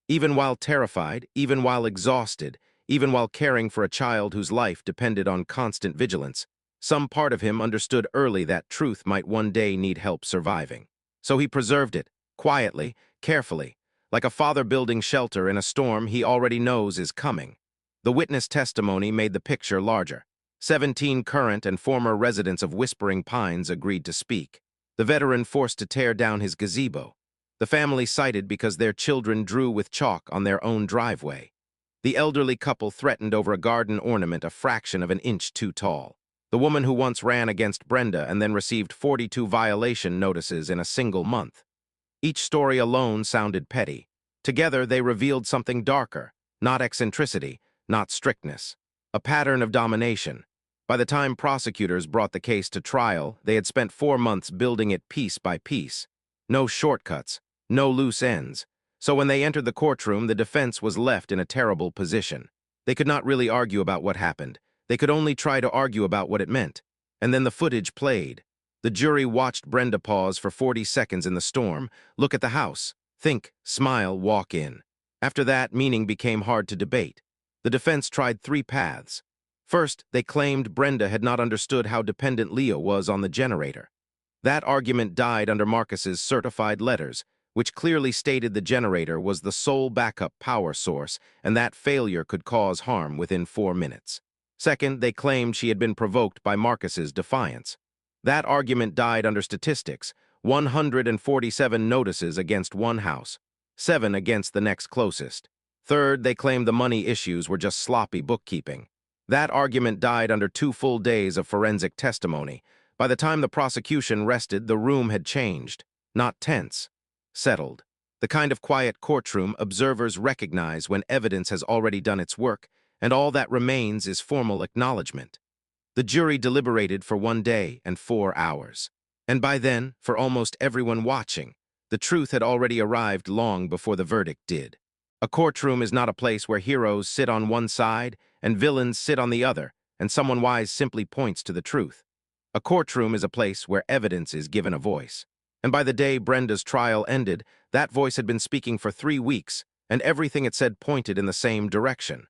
Even while terrified, even while exhausted, even while caring for a child whose life depended on constant vigilance, some part of him understood early that truth might one day need help surviving. So he preserved it, quietly, carefully, like a father building shelter in a storm he already knows is coming. The witness testimony made the picture larger. 17 current and former residents of Whispering Pines agreed to speak. The veteran forced to tear down his gazebo. The family cited because their children drew with chalk on their own driveway. The elderly couple threatened over a garden ornament a fraction of an inch too tall. The woman who once ran against Brenda and then received 42 violation notices in a single month. Each story alone sounded petty. Together, they revealed something darker: not eccentricity, not strictness, a pattern of domination. By the time prosecutors brought the case to trial, they had spent 4 months building it piece by piece. No shortcuts, no loose ends. So when they entered the courtroom, the defense was left in a terrible position. They could not really argue about what happened. They could only try to argue about what it meant. And then the footage played. The jury watched Brenda pause for 40 seconds in the storm, look at the house, think, smile, walk in. After that, meaning became hard to debate. The defense tried 3 paths. First, they claimed Brenda had not understood how dependent Leo was on the generator. That argument died under Marcus's certified letters, which clearly stated the generator was the sole backup power source and that failure could cause harm within 4 minutes. Second, they claimed she had been provoked by Marcus's defiance. That argument died under statistics: 147 notices against one house, 7 against the next closest. Third, they claimed the money issues were just sloppy bookkeeping. That argument died under 2 full days of forensic testimony. By the time the prosecution rested, the room had changed. Not tense, settled. The kind of quiet courtroom observers recognize when evidence has already done its work, and all that remains is formal acknowledgement. The jury deliberated for 1 day and 4 hours. And by then, for almost everyone watching, the truth had already arrived long before the verdict did. A courtroom is not a place where heroes sit on one side and villains sit on the other, and someone wise simply points to the truth. A courtroom is a place where evidence is given a voice. And by the day Brenda's trial ended, that voice had been speaking for 3 weeks, and everything it said pointed in the same direction.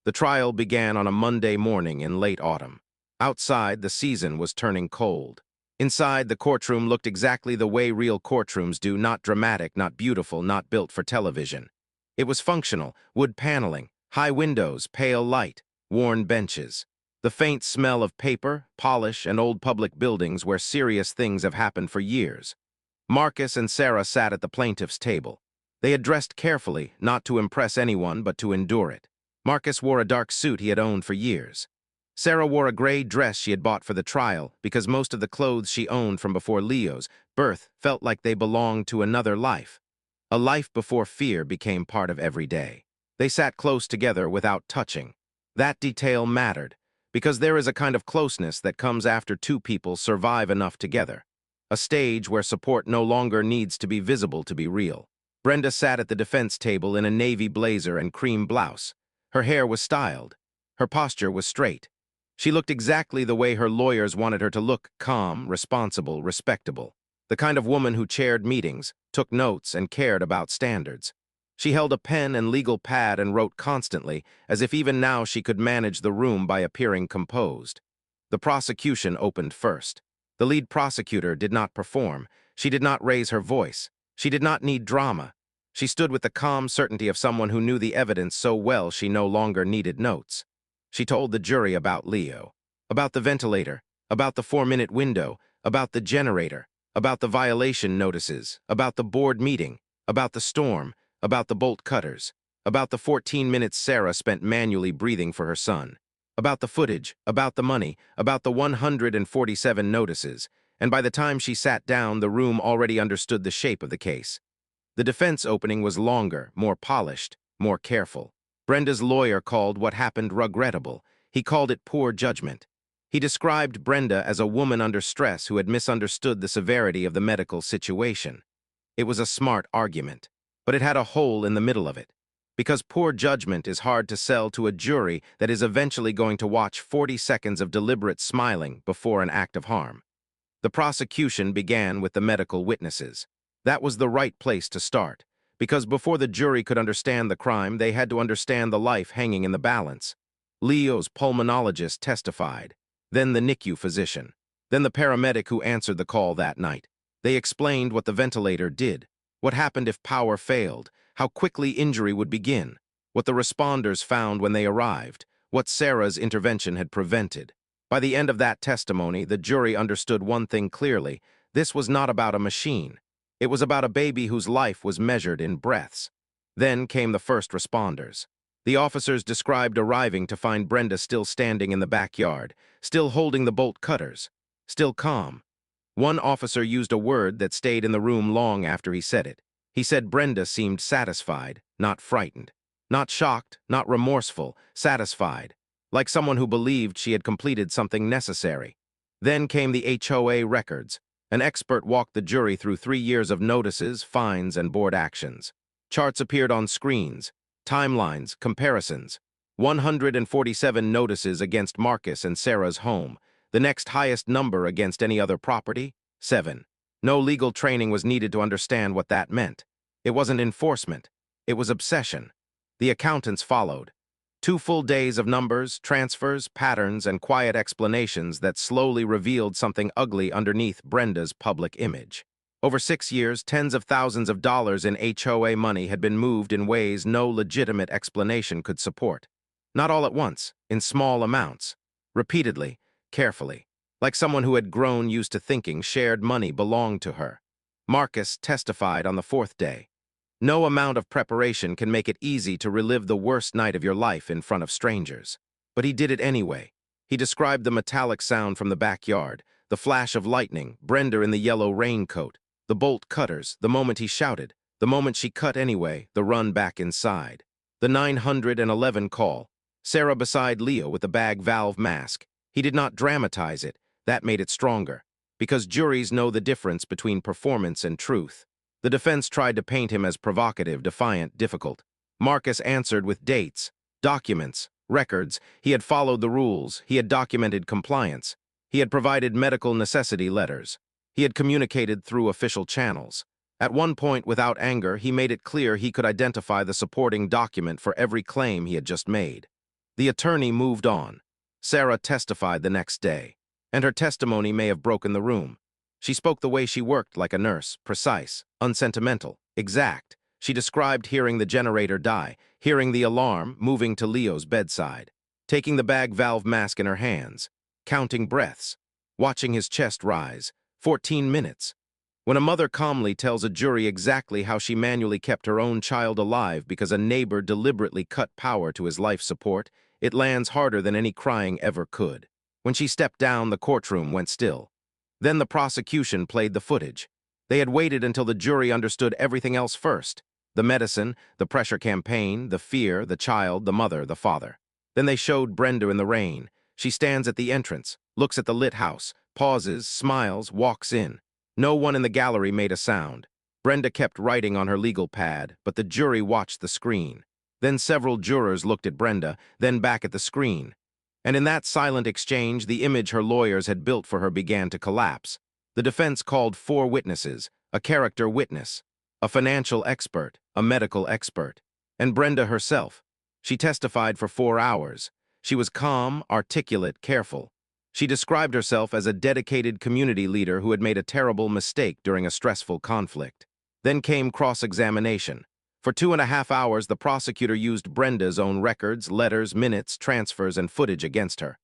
The trial began on a Monday morning in late autumn. Outside, the season was turning cold. Inside, the courtroom looked exactly the way real courtrooms do: not dramatic, not beautiful, not built for television. It was functional: wood paneling, high windows, pale light, worn benches. The faint smell of paper, polish, and old public buildings where serious things have happened for years. Marcus and Sarah sat at the plaintiff's table. They had dressed carefully, not to impress anyone, but to endure it. Marcus wore a dark suit he had owned for years. Sarah wore a gray dress she had bought for the trial because most of the clothes she owned from before Leo's birth felt like they belonged to another life. A life before fear became part of every day. They sat close together without touching. That detail mattered, because there is a kind of closeness that comes after 2 people survive enough together. a stage where support no longer needs to be visible to be real. Brenda sat at the defense table in a navy blazer and cream blouse. Her hair was styled. Her posture was straight. She looked exactly the way her lawyers wanted her to look: calm, responsible, respectable. The kind of woman who chaired meetings, took notes, and cared about standards. She held a pen and legal pad and wrote constantly, as if even now she could manage the room by appearing composed. The prosecution opened first. The lead prosecutor did not perform. She did not raise her voice. She did not need drama. She stood with the calm certainty of someone who knew the evidence so well she no longer needed notes. She told the jury about Leo, about the ventilator, about the 4-minute window, about the generator, about the violation notices, about the board meeting, about the storm, about the bolt cutters, about the 14 minutes Sarah spent manually breathing for her son, about the footage, about the money, about the 147 notices, and by the time she sat down, the room already understood the shape of the case. The defense opening was longer, more polished, more careful. Brenda's lawyer called what happened regrettable. He called it poor judgment. He described Brenda as a woman under stress who had misunderstood the severity of the medical situation. It was a smart argument, but it had a hole in the middle of it. Because poor judgment is hard to sell to a jury that is eventually going to watch 40 seconds of deliberate smiling before an act of harm. The prosecution began with the medical witnesses. That was the right place to start, because before the jury could understand the crime, they had to understand the life hanging in the balance. Leo's pulmonologist testified, then the NICU physician, then the paramedic who answered the call that night. They explained what the ventilator did, what happened if power failed, how quickly injury would begin, what the responders found when they arrived, what Sarah's intervention had prevented. By the end of that testimony, the jury understood one thing clearly: this was not about a machine. It was about a baby whose life was measured in breaths. Then came the first responders. The officers described arriving to find Brenda still standing in the backyard, still holding the bolt cutters, still calm. One officer used a word that stayed in the room long after he said it. He said Brenda seemed satisfied, not frightened. Not shocked, not remorseful, satisfied, like someone who believed she had completed something necessary. Then came the HOA records. An expert walked the jury through 3 years of notices, fines, and board actions. Charts appeared on screens, timelines, comparisons. 147 notices against Marcus and Sarah's home, the next highest number against any other property, 7. No legal training was needed to understand what that meant. It wasn't enforcement. It was obsession. The accountants followed. 2 full days of numbers, transfers, patterns, and quiet explanations that slowly revealed something ugly underneath Brenda's public image. Over 6 years, tens of thousands of dollars in HOA money had been moved in ways no legitimate explanation could support. Not all at once, in small amounts. Repeatedly, carefully. Like someone who had grown used to thinking shared money belonged to her. Marcus testified on the 4th day. No amount of preparation can make it easy to relive the worst night of your life in front of strangers. But he did it anyway. He described the metallic sound from the backyard, the flash of lightning, Brenda in the yellow raincoat, the bolt cutters, the moment he shouted, the moment she cut anyway, the run back inside. The 911 call, Sarah beside Leo with the bag valve mask. He did not dramatize it. That made it stronger, because juries know the difference between performance and truth. The defense tried to paint him as provocative, defiant, difficult. Marcus answered with dates, documents, records. He had followed the rules. He had documented compliance. He had provided medical necessity letters. He had communicated through official channels. At one point, without anger, he made it clear he could identify the supporting document for every claim he had just made. The attorney moved on. Sarah testified the next day, and her testimony may have broken the room. She spoke the way she worked, like a nurse, precise, unsentimental, exact. She described hearing the generator die, hearing the alarm, moving to Leo's bedside, taking the bag valve mask in her hands, counting breaths, watching his chest rise. 14 minutes. When a mother calmly tells a jury exactly how she manually kept her own child alive because a neighbor deliberately cut power to his life support, it lands harder than any crying ever could. When she stepped down, the courtroom went still. Then the prosecution played the footage. They had waited until the jury understood everything else first. The medicine, the pressure campaign, the fear, the child, the mother, the father. Then they showed Brenda in the rain. She stands at the entrance, looks at the lit house, pauses, smiles, walks in. No one in the gallery made a sound. Brenda kept writing on her legal pad, but the jury watched the screen. Then several jurors looked at Brenda, then back at the screen. And in that silent exchange, the image her lawyers had built for her began to collapse. The defense called 4 witnesses, a character witness, a financial expert, a medical expert, and Brenda herself. She testified for 4 hours. She was calm, articulate, careful. She described herself as a dedicated community leader who had made a terrible mistake during a stressful conflict. Then came cross-examination. For 2.5 hours, the prosecutor used Brenda's own records, letters, minutes, transfers, and footage against her.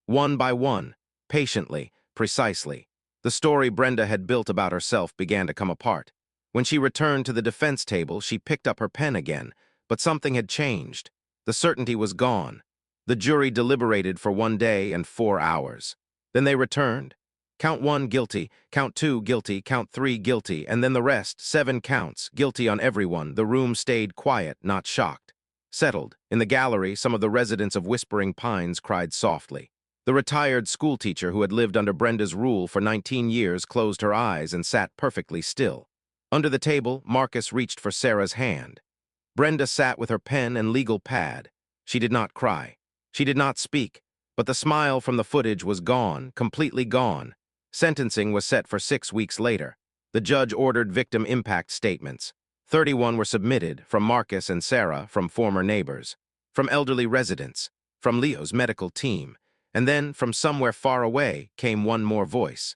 One by one, patiently, precisely, the story Brenda had built about herself began to come apart. When she returned to the defense table, she picked up her pen again, but something had changed. The certainty was gone. The jury deliberated for 1 day and 4 hours. Then they returned. Count 1, guilty. Count 2, guilty. Count 3, guilty. And then the rest, 7 counts, guilty on everyone. The room stayed quiet, not shocked. Settled. In the gallery, some of the residents of Whispering Pines cried softly. The retired schoolteacher who had lived under Brenda's rule for 19 years closed her eyes and sat perfectly still. Under the table, Marcus reached for Sarah's hand. Brenda sat with her pen and legal pad. She did not cry. She did not speak, but the smile from the footage was gone, completely gone. Sentencing was set for 6 weeks later. The judge ordered victim impact statements. 31 were submitted, from Marcus and Sarah, from former neighbors, from elderly residents, from Leo's medical team, and then, from somewhere far away, came one more voice.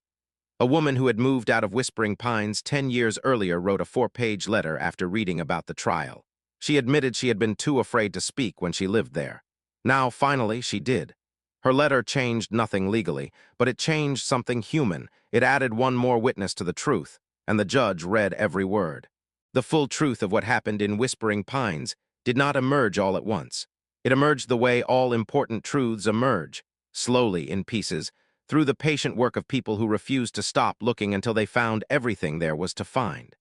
A woman who had moved out of Whispering Pines 10 years earlier wrote a 4-page letter after reading about the trial. She admitted she had been too afraid to speak when she lived there. Now, finally, she did. Her letter changed nothing legally, but it changed something human. It added one more witness to the truth, and the judge read every word. The full truth of what happened in Whispering Pines did not emerge all at once. It emerged the way all important truths emerge, slowly in pieces, through the patient work of people who refused to stop looking until they found everything there was to find.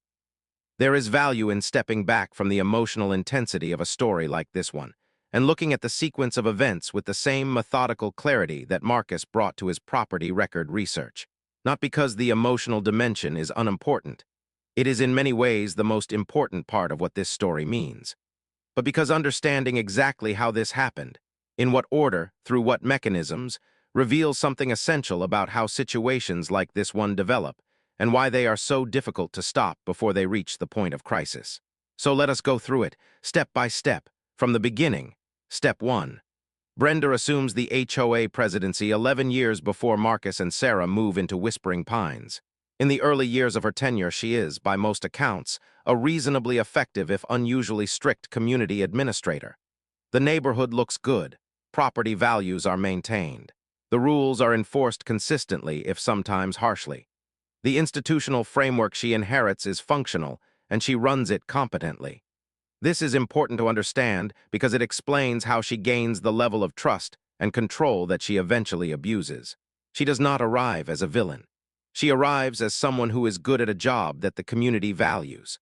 There is value in stepping back from the emotional intensity of a story like this one, and looking at the sequence of events with the same methodical clarity that Marcus brought to his property record research. Not because the emotional dimension is unimportant. It is in many ways the most important part of what this story means. But because understanding exactly how this happened, in what order, through what mechanisms, reveals something essential about how situations like this one develop, and why they are so difficult to stop before they reach the point of crisis. So let us go through it, step by step, from the beginning. Step 1. Brenda assumes the HOA presidency 11 years before Marcus and Sarah move into Whispering Pines. In the early years of her tenure, she is, by most accounts, a reasonably effective if unusually strict community administrator. The neighborhood looks good. Property values are maintained. The rules are enforced consistently, if sometimes harshly. The institutional framework she inherits is functional, and she runs it competently. This is important to understand because it explains how she gains the level of trust and control that she eventually abuses. She does not arrive as a villain. She arrives as someone who is good at a job that the community values.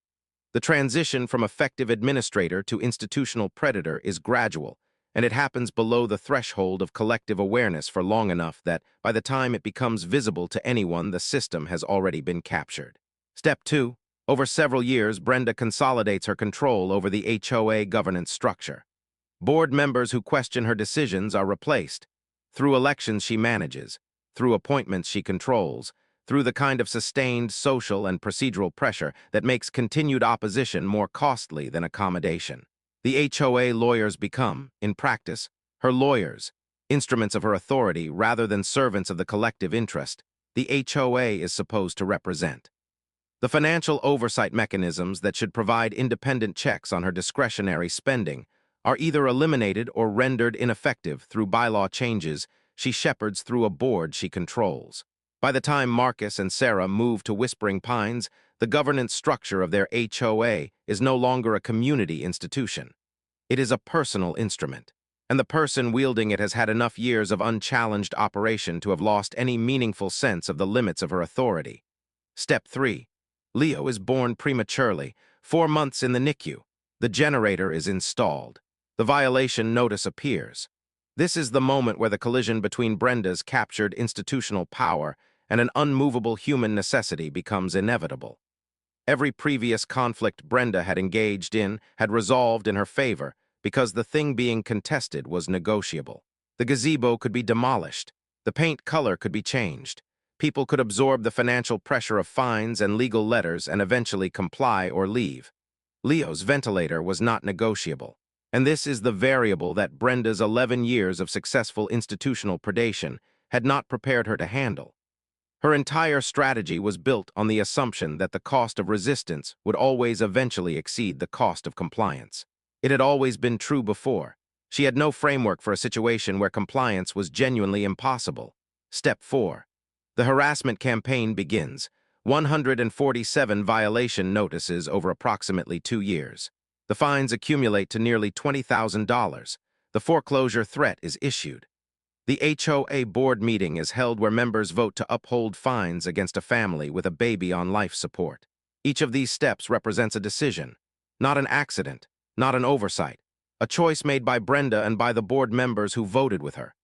The transition from effective administrator to institutional predator is gradual, and it happens below the threshold of collective awareness for long enough that, by the time it becomes visible to anyone, the system has already been captured. Step 2. Over several years, Brenda consolidates her control over the HOA governance structure. Board members who question her decisions are replaced. Through elections she manages, through appointments she controls, through the kind of sustained social and procedural pressure that makes continued opposition more costly than accommodation. The HOA lawyers become, in practice, her lawyers, instruments of her authority rather than servants of the collective interest the HOA is supposed to represent. The financial oversight mechanisms that should provide independent checks on her discretionary spending are either eliminated or rendered ineffective through bylaw changes she shepherds through a board she controls. By the time Marcus and Sarah move to Whispering Pines, the governance structure of their HOA is no longer a community institution. It is a personal instrument, and the person wielding it has had enough years of unchallenged operation to have lost any meaningful sense of the limits of her authority. Step 3. Leo is born prematurely, 4 months in the NICU. The generator is installed. The violation notice appears. This is the moment where the collision between Brenda's captured institutional power and an unmovable human necessity becomes inevitable. Every previous conflict Brenda had engaged in had resolved in her favor because the thing being contested was negotiable. The gazebo could be demolished. The paint color could be changed. People could absorb the financial pressure of fines and legal letters and eventually comply or leave. Leo's ventilator was not negotiable. And this is the variable that Brenda's 11 years of successful institutional predation had not prepared her to handle. Her entire strategy was built on the assumption that the cost of resistance would always eventually exceed the cost of compliance. It had always been true before. She had no framework for a situation where compliance was genuinely impossible. Step 4. The harassment campaign begins. 147 violation notices over approximately 2 years. The fines accumulate to nearly $20,000. The foreclosure threat is issued. The HOA board meeting is held where members vote to uphold fines against a family with a baby on life support. Each of these steps represents a decision, not an accident, not an oversight, a choice made by Brenda and by the board members who voted with her.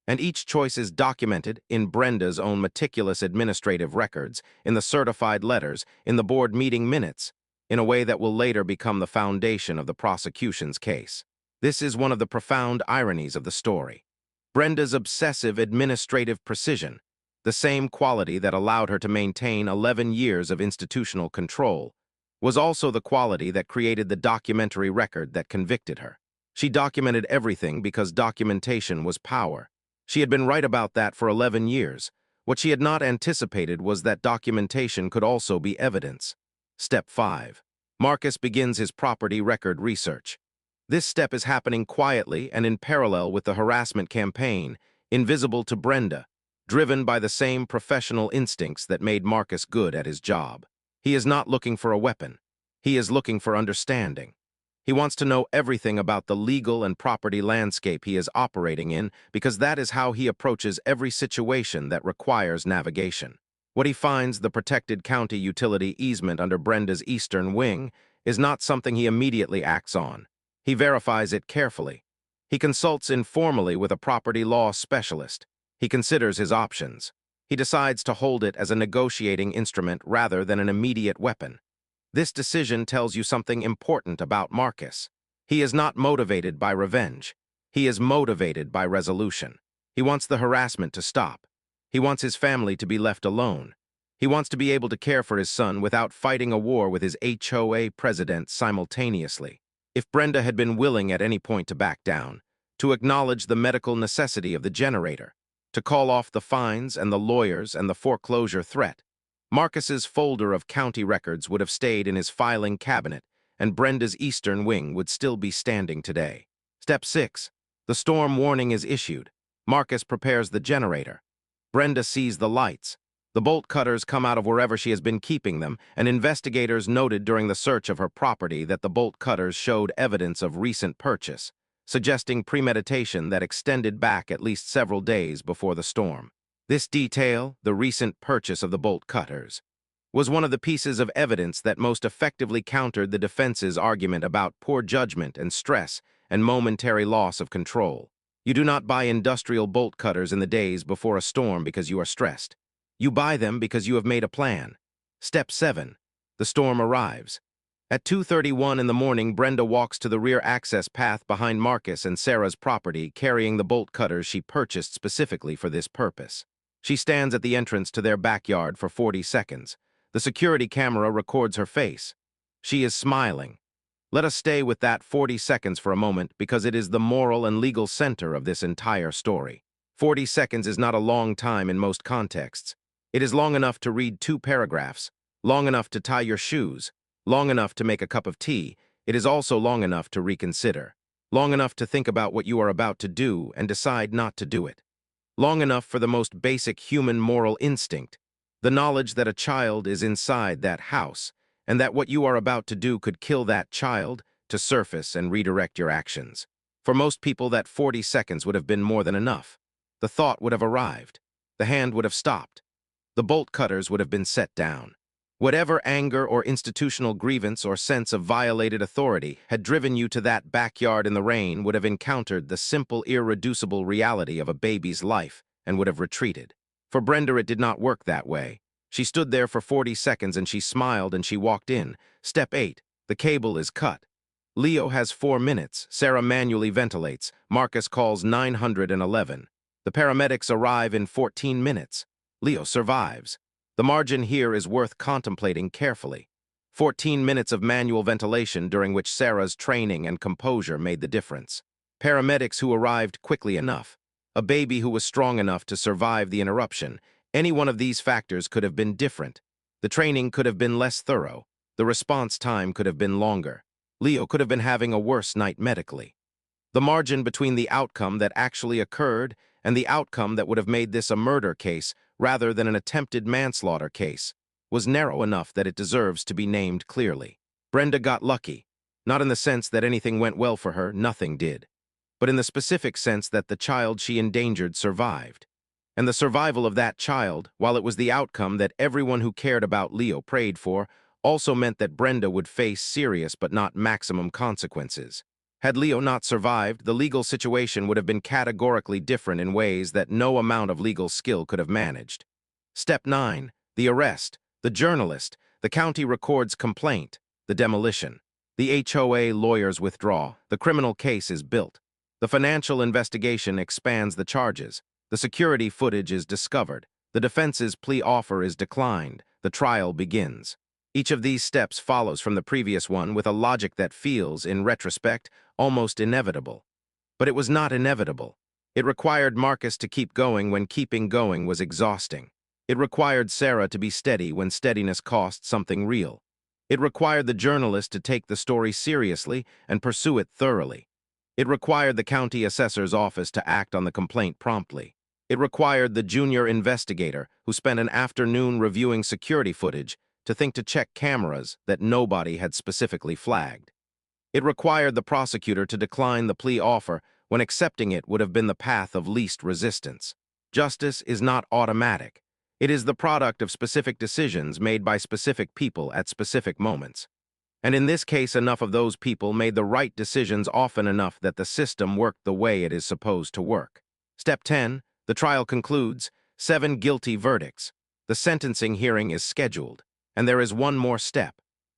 And each choice is documented in Brenda's own meticulous administrative records, in the certified letters, in the board meeting minutes, in a way that will later become the foundation of the prosecution's case. This is one of the profound ironies of the story. Brenda's obsessive administrative precision, the same quality that allowed her to maintain 11 years of institutional control, was also the quality that created the documentary record that convicted her. She documented everything because documentation was power. She had been right about that for 11 years. What she had not anticipated was that documentation could also be evidence. Step 5. Marcus begins his property record research. This step is happening quietly and in parallel with the harassment campaign, invisible to Brenda, driven by the same professional instincts that made Marcus good at his job. He is not looking for a weapon. He is looking for understanding. He wants to know everything about the legal and property landscape he is operating in because that is how he approaches every situation that requires navigation. What he finds, the protected county utility easement under Brenda's eastern wing, is not something he immediately acts on. He verifies it carefully. He consults informally with a property law specialist. He considers his options. He decides to hold it as a negotiating instrument rather than an immediate weapon. This decision tells you something important about Marcus. He is not motivated by revenge. He is motivated by resolution. He wants the harassment to stop. He wants his family to be left alone. He wants to be able to care for his son without fighting a war with his HOA president simultaneously. If Brenda had been willing at any point to back down, to acknowledge the medical necessity of the generator, to call off the fines and the lawyers and the foreclosure threat, Marcus's folder of county records would have stayed in his filing cabinet, and Brenda's eastern wing would still be standing today. Step 6. The storm warning is issued. Marcus prepares the generator. Brenda sees the lights. The bolt cutters come out of wherever she has been keeping them, and investigators noted during the search of her property that the bolt cutters showed evidence of recent purchase, suggesting premeditation that extended back at least several days before the storm. This detail, the recent purchase of the bolt cutters, was one of the pieces of evidence that most effectively countered the defense's argument about poor judgment and stress and momentary loss of control. You do not buy industrial bolt cutters in the days before a storm because you are stressed. You buy them because you have made a plan. Step 7. The storm arrives. At 2:31 in the morning, Brenda walks to the rear access path behind Marcus and Sarah's property, carrying the bolt cutters she purchased specifically for this purpose. She stands at the entrance to their backyard for 40 seconds. The security camera records her face. She is smiling. Let us stay with that 40 seconds for a moment because it is the moral and legal center of this entire story. 40 seconds is not a long time in most contexts. It is long enough to read 2 paragraphs, long enough to tie your shoes, long enough to make a cup of tea. It is also long enough to reconsider, long enough to think about what you are about to do and decide not to do it, long enough for the most basic human moral instinct, the knowledge that a child is inside that house and that what you are about to do could kill that child, to surface and redirect your actions. For most people, that 40 seconds would have been more than enough. The thought would have arrived. The hand would have stopped. The bolt cutters would have been set down. Whatever anger or institutional grievance or sense of violated authority had driven you to that backyard in the rain would have encountered the simple, irreducible reality of a baby's life and would have retreated. For Brenda, it did not work that way. She stood there for 40 seconds and she smiled and she walked in. Step 8. The cable is cut. Leo has 4 minutes. Sarah manually ventilates. Marcus calls 911. The paramedics arrive in 14 minutes. Leo survives. The margin here is worth contemplating carefully. 14 minutes of manual ventilation during which Sarah's training and composure made the difference. Paramedics who arrived quickly enough. A baby who was strong enough to survive the interruption. Any one of these factors could have been different. The training could have been less thorough. The response time could have been longer. Leo could have been having a worse night medically. The margin between the outcome that actually occurred and the outcome that would have made this a murder case rather than an attempted manslaughter case was narrow enough that it deserves to be named clearly. Brenda got lucky, not in the sense that anything went well for her, nothing did, but in the specific sense that the child she endangered survived. And the survival of that child, while it was the outcome that everyone who cared about Leo prayed for, also meant that Brenda would face serious but not maximum consequences. Had Leo not survived, the legal situation would have been categorically different in ways that no amount of legal skill could have managed. Step 9. The arrest. The journalist. The county records complaint. The demolition. The HOA lawyers withdraw. The criminal case is built. The financial investigation expands the charges. The security footage is discovered. The defense's plea offer is declined. The trial begins. Each of these steps follows from the previous one with a logic that feels, in retrospect, almost inevitable. But it was not inevitable. It required Marcus to keep going when keeping going was exhausting. It required Sarah to be steady when steadiness cost something real. It required the journalist to take the story seriously and pursue it thoroughly. It required the county assessor's office to act on the complaint promptly. It required the junior investigator, who spent an afternoon reviewing security footage, to think to check cameras that nobody had specifically flagged. It required the prosecutor to decline the plea offer when accepting it would have been the path of least resistance. Justice is not automatic. It is the product of specific decisions made by specific people at specific moments. And in this case, enough of those people made the right decisions often enough that the system worked the way it is supposed to work. Step 10. The trial concludes. 7 guilty verdicts. The sentencing hearing is scheduled. And there is one more step,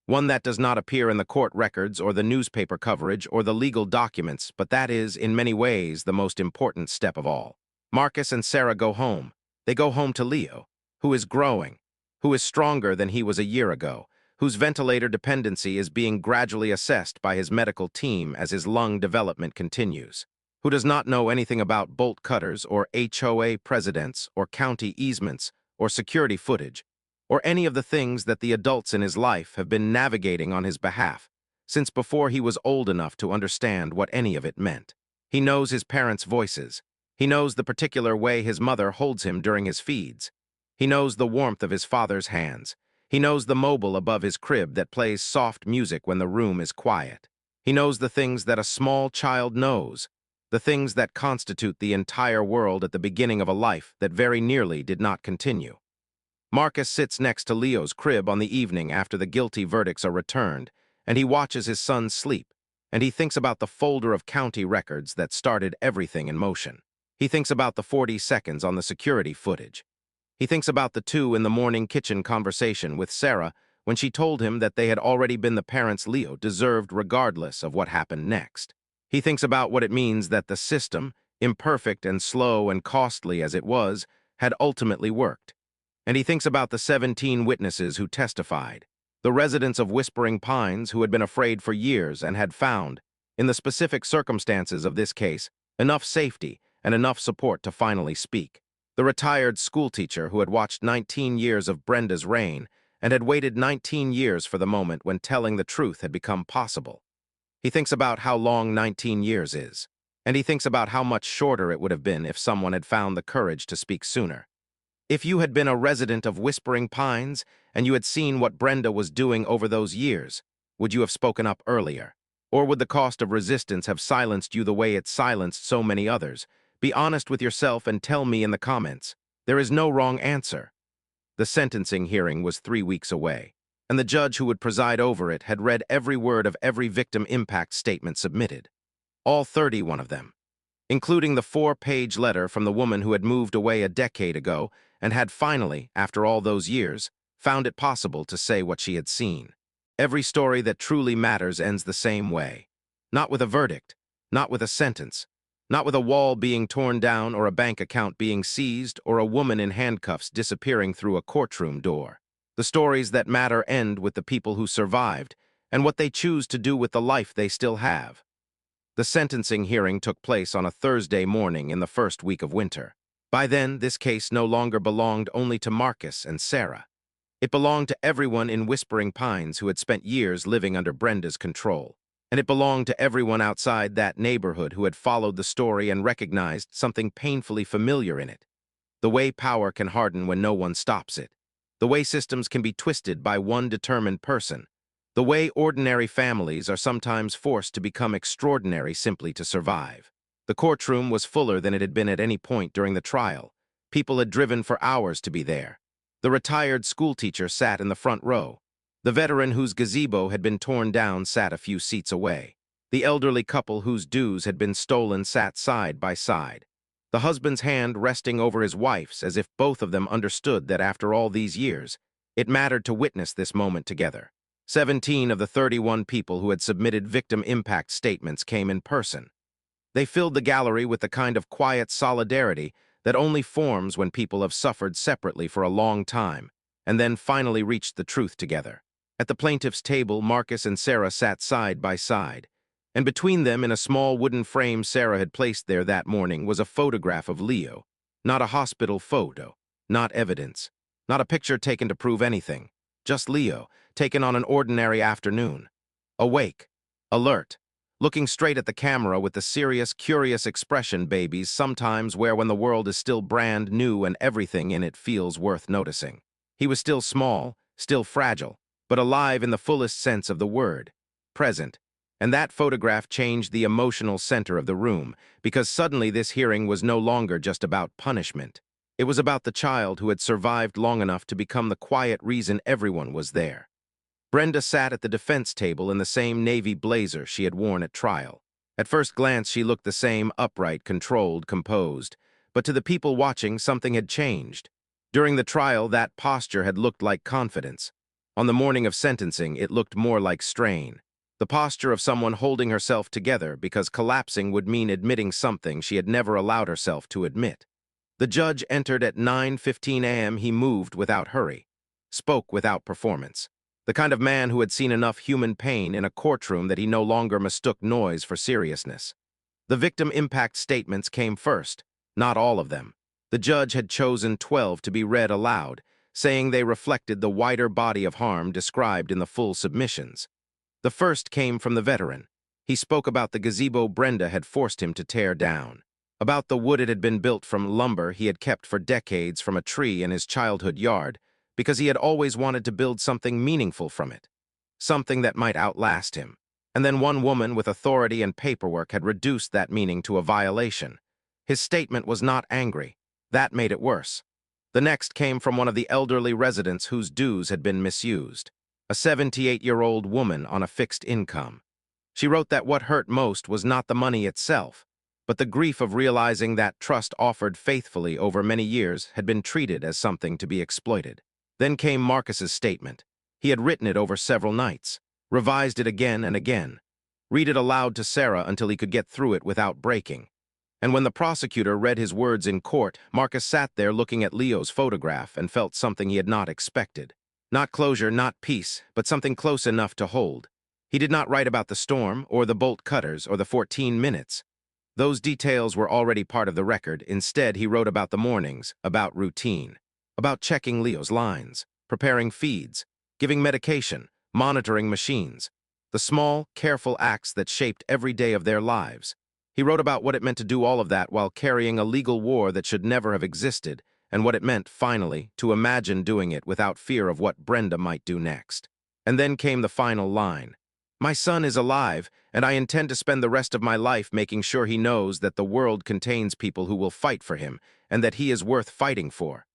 one that does not appear in the court records or the newspaper coverage or the legal documents, but that is, in many ways, the most important step of all. Marcus and Sarah go home. They go home to Leo, who is growing, who is stronger than he was a year ago, whose ventilator dependency is being gradually assessed by his medical team as his lung development continues, who does not know anything about bolt cutters or HOA presidents or county easements or security footage, or any of the things that the adults in his life have been navigating on his behalf, since before he was old enough to understand what any of it meant. He knows his parents' voices. He knows the particular way his mother holds him during his feeds. He knows the warmth of his father's hands. He knows the mobile above his crib that plays soft music when the room is quiet. He knows the things that a small child knows, the things that constitute the entire world at the beginning of a life that very nearly did not continue. Marcus sits next to Leo's crib on the evening after the guilty verdicts are returned, and he watches his son sleep, and he thinks about the folder of county records that started everything in motion. He thinks about the 40 seconds on the security footage. He thinks about the 2 in the morning kitchen conversation with Sarah when she told him that they had already been the parents Leo deserved regardless of what happened next. He thinks about what it means that the system, imperfect and slow and costly as it was, had ultimately worked. And he thinks about the 17 witnesses who testified, the residents of Whispering Pines who had been afraid for years and had found, in the specific circumstances of this case, enough safety and enough support to finally speak. The retired schoolteacher who had watched 19 years of Brenda's reign and had waited 19 years for the moment when telling the truth had become possible. He thinks about how long 19 years is, and he thinks about how much shorter it would have been if someone had found the courage to speak sooner. If you had been a resident of Whispering Pines and you had seen what Brenda was doing over those years, would you have spoken up earlier? Or would the cost of resistance have silenced you the way it silenced so many others? Be honest with yourself and tell me in the comments. There is no wrong answer. The sentencing hearing was 3 weeks away, and the judge who would preside over it had read every word of every victim impact statement submitted. All 31 of them. including the 4-page letter from the woman who had moved away a decade ago and had finally, after all those years, found it possible to say what she had seen. Every story that truly matters ends the same way. Not with a verdict, not with a sentence, not with a wall being torn down or a bank account being seized or a woman in handcuffs disappearing through a courtroom door. The stories that matter end with the people who survived and what they choose to do with the life they still have. The sentencing hearing took place on a Thursday morning in the first week of winter. By then, this case no longer belonged only to Marcus and Sarah. It belonged to everyone in Whispering Pines who had spent years living under Brenda's control. And it belonged to everyone outside that neighborhood who had followed the story and recognized something painfully familiar in it. The way power can harden when no one stops it. The way systems can be twisted by one determined person. The way ordinary families are sometimes forced to become extraordinary simply to survive. The courtroom was fuller than it had been at any point during the trial. People had driven for hours to be there. The retired schoolteacher sat in the front row. The veteran whose gazebo had been torn down sat a few seats away. The elderly couple whose dues had been stolen sat side by side. The husband's hand resting over his wife's as if both of them understood that after all these years, it mattered to witness this moment together. 17 of the 31 people who had submitted victim impact statements came in person. They filled the gallery with the kind of quiet solidarity that only forms when people have suffered separately for a long time, and then finally reached the truth together. At the plaintiff's table, Marcus and Sarah sat side by side, and between them, in a small wooden frame Sarah had placed there that morning, was a photograph of Leo. Not a hospital photo, not evidence, not a picture taken to prove anything, just Leo, taken on an ordinary afternoon. Awake, alert, looking straight at the camera with the serious, curious expression babies sometimes wear when the world is still brand new and everything in it feels worth noticing. He was still small, still fragile, but alive in the fullest sense of the word, present. And that photograph changed the emotional center of the room, because suddenly this hearing was no longer just about punishment. It was about the child who had survived long enough to become the quiet reason everyone was there. Brenda sat at the defense table in the same navy blazer she had worn at trial. At first glance, she looked the same, upright, controlled, composed. But to the people watching, something had changed. During the trial, that posture had looked like confidence. On the morning of sentencing, it looked more like strain. The posture of someone holding herself together because collapsing would mean admitting something she had never allowed herself to admit. The judge entered at 9:15 a.m. He moved without hurry, spoke without performance. The kind of man who had seen enough human pain in a courtroom that he no longer mistook noise for seriousness. The victim impact statements came first, not all of them. The judge had chosen 12 to be read aloud, saying they reflected the wider body of harm described in the full submissions. The first came from the veteran. He spoke about the gazebo Brenda had forced him to tear down, about the wood it had been built from lumber he had kept for decades from a tree in his childhood yard, because he had always wanted to build something meaningful from it, something that might outlast him. And then one woman with authority and paperwork had reduced that meaning to a violation. His statement was not angry. That made it worse. The next came from one of the elderly residents whose dues had been misused, a 78-year-old woman on a fixed income. She wrote that what hurt most was not the money itself, but the grief of realizing that trust offered faithfully over many years had been treated as something to be exploited. Then came Marcus's statement. He had written it over several nights, revised it again and again, read it aloud to Sarah until he could get through it without breaking. And when the prosecutor read his words in court, Marcus sat there looking at Leo's photograph and felt something he had not expected. Not closure, not peace, but something close enough to hold. He did not write about the storm, or the bolt cutters, or the 14 minutes. Those details were already part of the record. Instead, he wrote about the mornings, about routine, about checking Leo's lines, preparing feeds, giving medication, monitoring machines, the small, careful acts that shaped every day of their lives. He wrote about what it meant to do all of that while carrying a legal war that should never have existed, and what it meant, finally, to imagine doing it without fear of what Brenda might do next. And then came the final line. My son is alive, and I intend to spend the rest of my life making sure he knows that the world contains people who will fight for him, and that he is worth fighting for.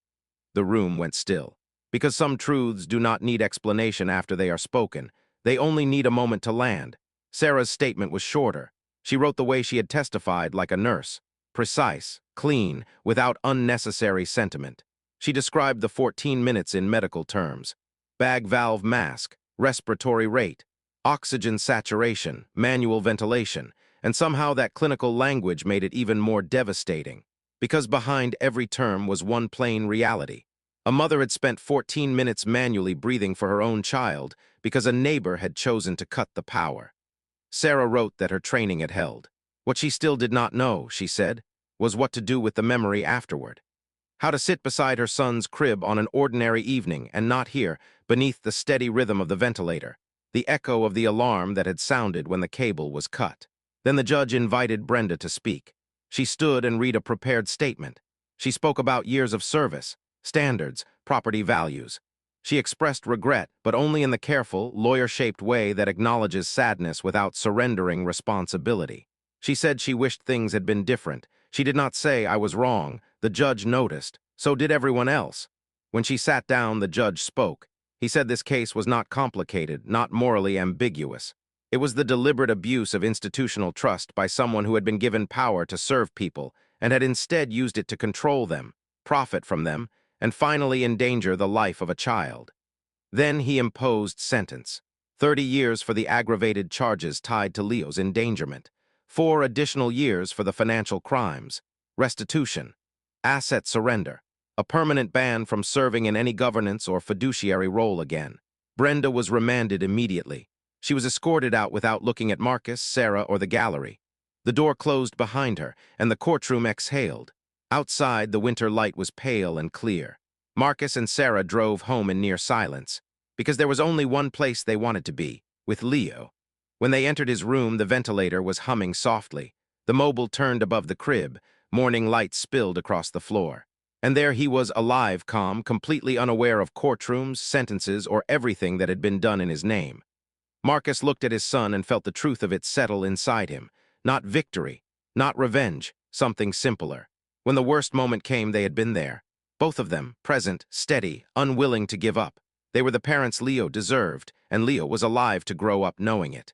The room went still. Because some truths do not need explanation after they are spoken. They only need a moment to land. Sarah's statement was shorter. She wrote the way she had testified, like a nurse, precise, clean, without unnecessary sentiment. She described the 14 minutes in medical terms: bag valve mask, respiratory rate, oxygen saturation, manual ventilation, and somehow that clinical language made it even more devastating, because behind every term was one plain reality. A mother had spent 14 minutes manually breathing for her own child because a neighbor had chosen to cut the power. Sarah wrote that her training had held. What she still did not know, she said, was what to do with the memory afterward. How to sit beside her son's crib on an ordinary evening and not hear, beneath the steady rhythm of the ventilator, the echo of the alarm that had sounded when the cable was cut. Then the judge invited Brenda to speak. She stood and read a prepared statement. She spoke about years of service, standards, property values. She expressed regret, but only in the careful, lawyer-shaped way that acknowledges sadness without surrendering responsibility. She said she wished things had been different. She did not say, "I was wrong." The judge noticed. So did everyone else. When she sat down, the judge spoke. He said this case was not complicated, not morally ambiguous. It was the deliberate abuse of institutional trust by someone who had been given power to serve people and had instead used it to control them, profit from them, and finally endanger the life of a child. Then he imposed sentence: 30 years for the aggravated charges tied to Leo's endangerment, 4 additional years for the financial crimes, restitution, asset surrender, a permanent ban from serving in any governance or fiduciary role again. Brenda was remanded immediately. She was escorted out without looking at Marcus, Sarah, or the gallery. The door closed behind her, and the courtroom exhaled. Outside, the winter light was pale and clear. Marcus and Sarah drove home in near silence, because there was only one place they wanted to be, with Leo. When they entered his room, the ventilator was humming softly. The mobile turned above the crib. Morning light spilled across the floor. And there he was, alive, calm, completely unaware of courtrooms, sentences, or everything that had been done in his name. Marcus looked at his son and felt the truth of it settle inside him. Not victory, not revenge, something simpler. When the worst moment came, they had been there. Both of them, present, steady, unwilling to give up. They were the parents Leo deserved, and Leo was alive to grow up knowing it.